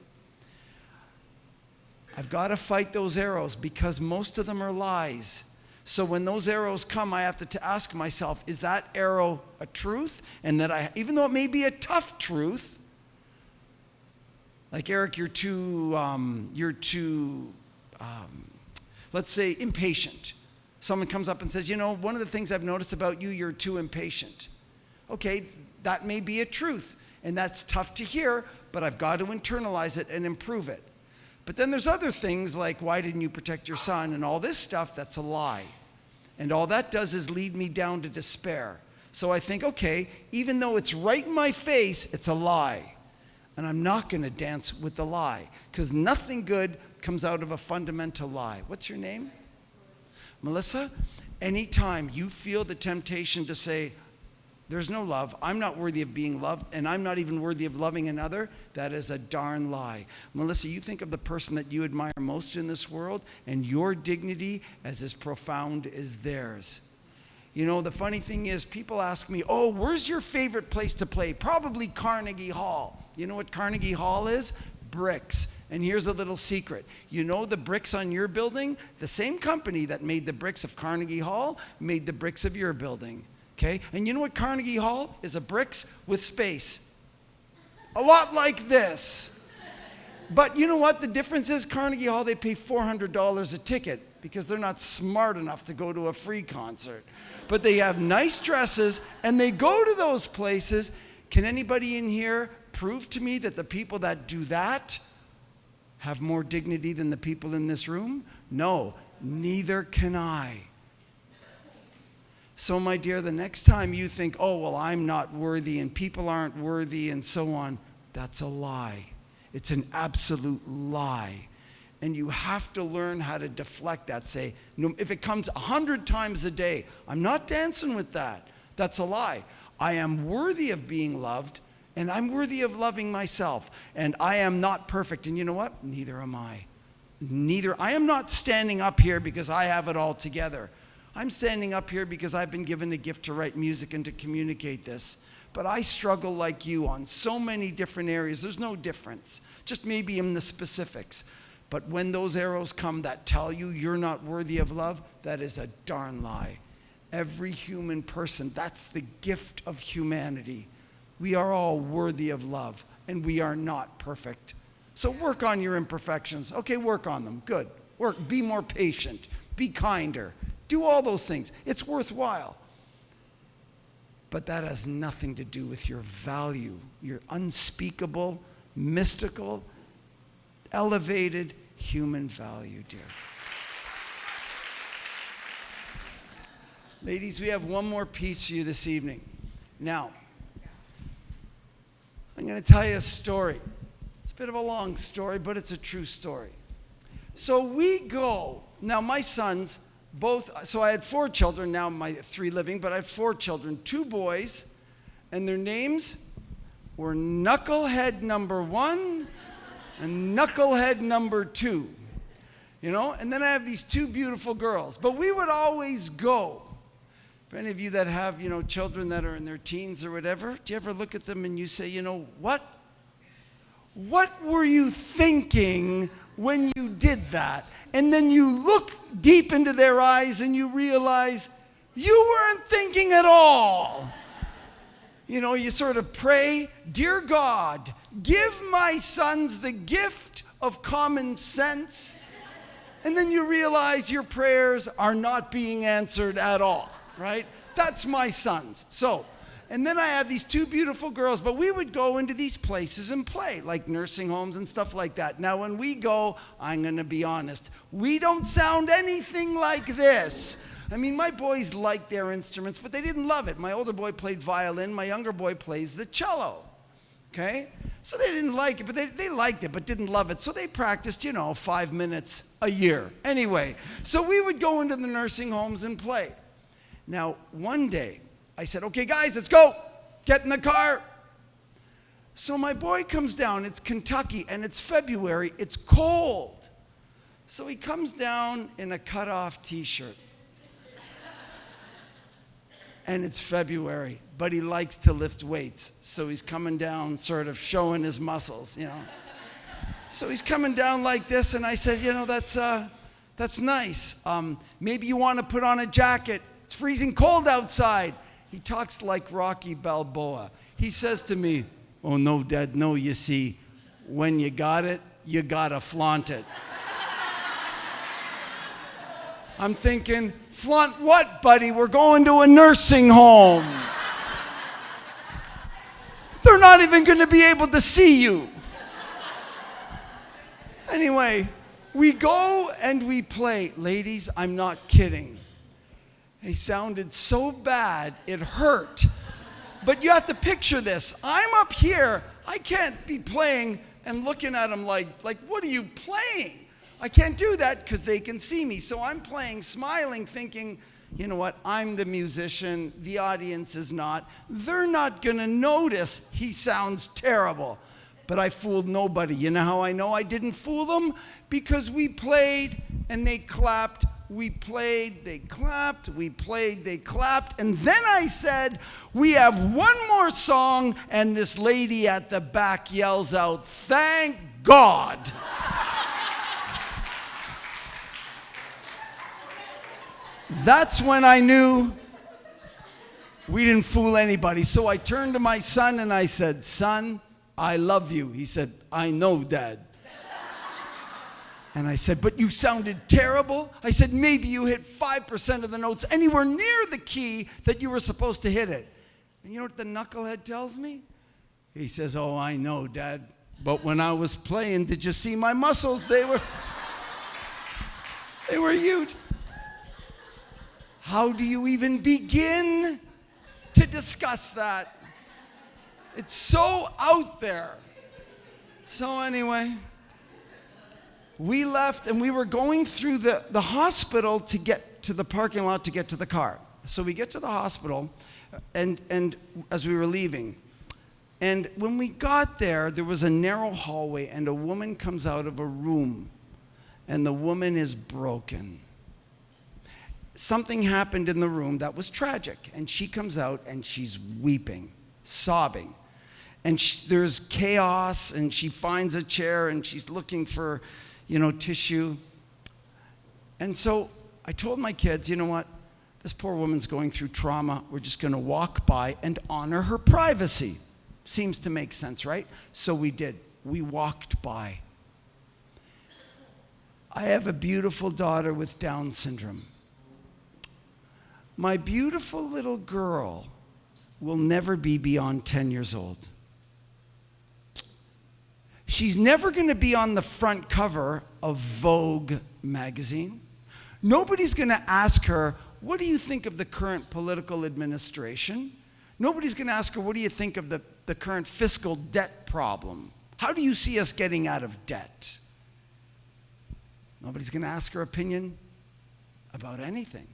I've got to fight those arrows because most of them are lies. So when those arrows come, I have to ask myself, is that arrow a truth? And that even though it may be a tough truth, like Eric, you're too, let's say, impatient. Someone comes up and says, you know, one of the things I've noticed about you, you're too impatient. Okay, that may be a truth, and that's tough to hear, but I've got to internalize it and improve it. But then there's other things like, why didn't you protect your son? And all this stuff, that's a lie. And all that does is lead me down to despair. So I think, okay, even though it's right in my face, it's a lie. And I'm not going to dance with the lie, because nothing good comes out of a fundamental lie. What's your name? Melissa? Anytime you feel the temptation to say, there's no love, I'm not worthy of being loved, and I'm not even worthy of loving another, that is a darn lie. Melissa, you think of the person that you admire most in this world, and your dignity is as profound as theirs. You know, the funny thing is, people ask me, oh, where's your favorite place to play? Probably Carnegie Hall. You know what Carnegie Hall is? Bricks. And here's a little secret. You know the bricks on your building? The same company that made the bricks of Carnegie Hall made the bricks of your building. Okay? And you know what Carnegie Hall is? A bricks with space. A lot like this. But you know what? The difference is Carnegie Hall, they pay $400 a ticket because they're not smart enough to go to a free concert. But they have nice dresses and they go to those places. Can anybody in here prove to me that the people that do that have more dignity than the people in this room? No, neither can I. So, my dear, the next time you think, oh, well, I'm not worthy and people aren't worthy and so on, that's a lie. It's an absolute lie. And you have to learn how to deflect that. Say, no, if it comes 100 times a day, I'm not dancing with that. That's a lie. I am worthy of being loved, and I'm worthy of loving myself. And I am not perfect. And you know what? Neither am I. I am not standing up here because I have it all together. I'm standing up here because I've been given a gift to write music and to communicate this. But I struggle like you on so many different areas. There's no difference, just maybe in the specifics. But when those arrows come that tell you you're not worthy of love, that is a darn lie. Every human person, that's the gift of humanity. We are all worthy of love, and we are not perfect. So work on your imperfections. Okay, work on them. Good. Work. Be more patient. Be kinder. Do all those things. It's worthwhile. But that has nothing to do with your value, your unspeakable, mystical, elevated human value, dear. Ladies, we have one more piece for you this evening. Now, I'm going to tell you a story. It's a bit of a long story, but it's a true story. So we go, now my sons, both, so I had 4 children, now my 3 living, but I have 4 children, 2 boys, and their names were Knucklehead number 1 and Knucklehead number 2. You know, and then I have these 2 beautiful girls. But we would always go. For any of you that have, you know, children that are in their teens or whatever, do you ever look at them and you say, you know, what were you thinking when you did that? And then you look deep into their eyes and you realize you weren't thinking at all. You know, you sort of pray, dear God, give my sons the gift of common sense. And then you realize your prayers are not being answered at all. Right? That's my sons. So, and then I have these 2 beautiful girls, but we would go into these places and play, like nursing homes and stuff like that. Now, when we go, I'm going to be honest, we don't sound anything like this. I mean, my boys liked their instruments, but they didn't love it. My older boy played violin. My younger boy plays the cello. Okay? So they didn't like it, but they liked it, but didn't love it. So they practiced, 5 minutes a year. Anyway, so we would go into the nursing homes and play. Now, one day, I said, okay, guys, let's go. Get in the car. So my boy comes down. It's Kentucky, and it's February. It's cold. So he comes down in a cut-off T-shirt. And it's February, but he likes to lift weights. So he's coming down sort of showing his muscles, So he's coming down like this, and I said, that's nice. Maybe you want to put on a jacket. It's freezing cold outside. He talks like Rocky Balboa. He says to me, oh, no, Dad, no, you see, when you got it, you gotta flaunt it. I'm thinking, flaunt what, buddy? We're going to a nursing home. They're not even going to be able to see you. Anyway, we go and we play. Ladies, I'm not kidding. They sounded so bad, it hurt. But you have to picture this. I'm up here. I can't be playing and looking at them like, what are you playing? I can't do that because they can see me. So I'm playing, smiling, thinking, you know what? I'm the musician. The audience is not. They're not going to notice he sounds terrible. But I fooled nobody. You know how I know I didn't fool them? Because we played and they clapped. We played, they clapped, we played, they clapped, and then I said, we have one more song, and this lady at the back yells out, thank God. That's when I knew we didn't fool anybody. So I turned to my son and I said, son, I love you. He said, I know, Dad. And I said, but you sounded terrible. I said, maybe you hit 5% of the notes anywhere near the key that you were supposed to hit it. And you know what the knucklehead tells me? He says, oh, I know, Dad. But when I was playing, did you see my muscles? They were huge. How do you even begin to discuss that? It's so out there. So anyway, we left and we were going through the hospital to get to the parking lot to get to the car. So we get to the hospital and as we were leaving. And when we got there, there was a narrow hallway and a woman comes out of a room and the woman is broken. Something happened in the room that was tragic, and she comes out and she's weeping, sobbing. And there's chaos, and she finds a chair and she's looking for, tissue. And so I told my kids, you know what? This poor woman's going through trauma. We're just going to walk by and honor her privacy. Seems to make sense, right? So we did. We walked by. I have a beautiful daughter with Down syndrome. My beautiful little girl will never be beyond 10 years old. She's never going to be on the front cover of Vogue magazine. Nobody's going to ask her, what do you think of the current political administration? Nobody's going to ask her, what do you think of the current fiscal debt problem? How do you see us getting out of debt? Nobody's going to ask her opinion about anything.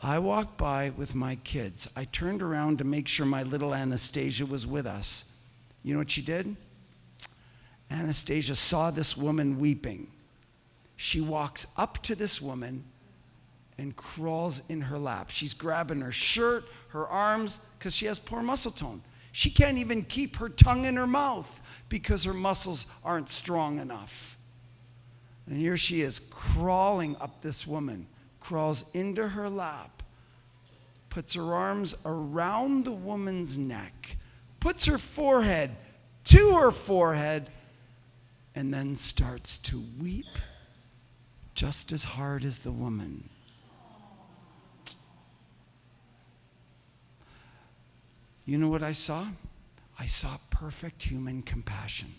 I walked by with my kids. I turned around to make sure my little Anastasia was with us. You know what she did? Anastasia saw this woman weeping. She walks up to this woman and crawls in her lap. She's grabbing her shirt, her arms, because she has poor muscle tone. She can't even keep her tongue in her mouth because her muscles aren't strong enough. And here she is crawling up this woman, crawls into her lap, puts her arms around the woman's neck, puts her forehead to her forehead, and then starts to weep just as hard as the woman. You know what I saw? I saw perfect human compassion.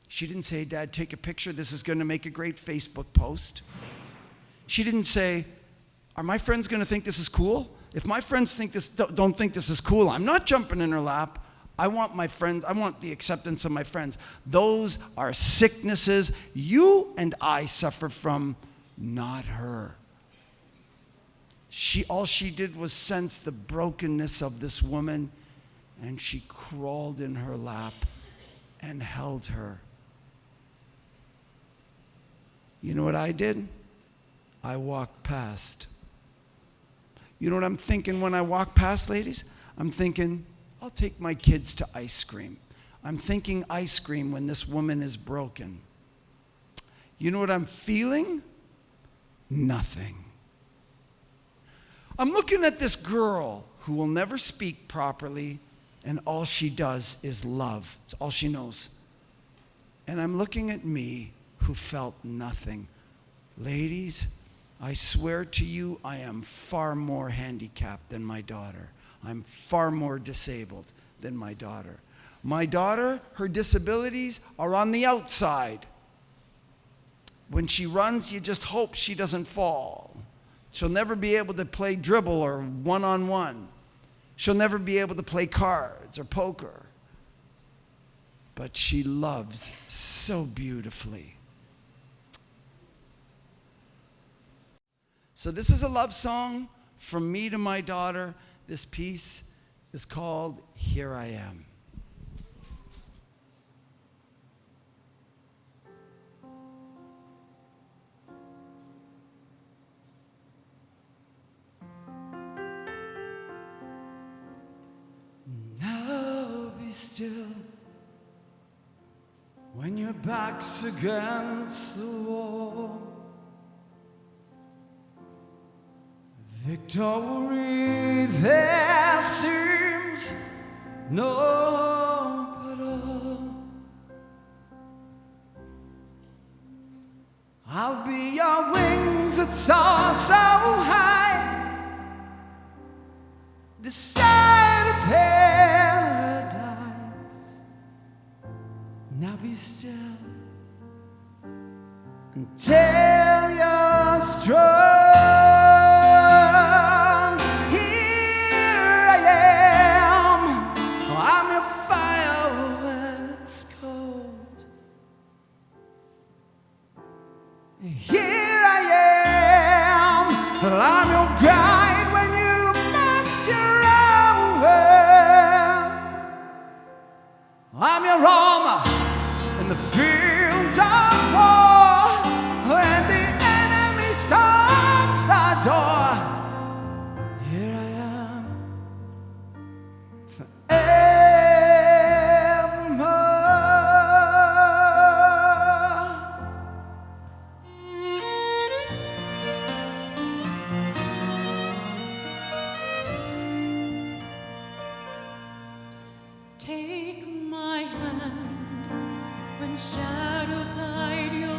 She didn't say, Dad, take a picture. This is going to make a great Facebook post. She didn't say, are my friends going to think this is cool? If my friends don't think this is cool, I'm not jumping in her lap. I want my friends, I want the acceptance of my friends. Those are sicknesses you and I suffer from, not her. All she did was sense the brokenness of this woman, and she crawled in her lap and held her. You know what I did? I walked past. You know what I'm thinking when I walk past, ladies? I'm thinking, I'll take my kids to ice cream. I'm thinking ice cream when this woman is broken. You know what I'm feeling? Nothing. I'm looking at this girl who will never speak properly, and all she does is love. It's all she knows. And I'm looking at me, who felt nothing. Ladies, I swear to you, I am far more handicapped than my daughter. I'm far more disabled than my daughter. My daughter, her disabilities are on the outside. When she runs, you just hope she doesn't fall. She'll never be able to play dribble or one-on-one. She'll never be able to play cards or poker. But she loves so beautifully. So this is a love song from me to my daughter. This piece is called Here I Am. Now be still when your back's against the wall. Victory there seems no hope at all. I'll be your wings that soar so high, this side of paradise. Now be still until you're strong. Here I am, I'm your guide when you must your own way. I'm your armor in the fields of war, when the enemy storms the door. Here I am forevermore. Take my hand when shadows hide your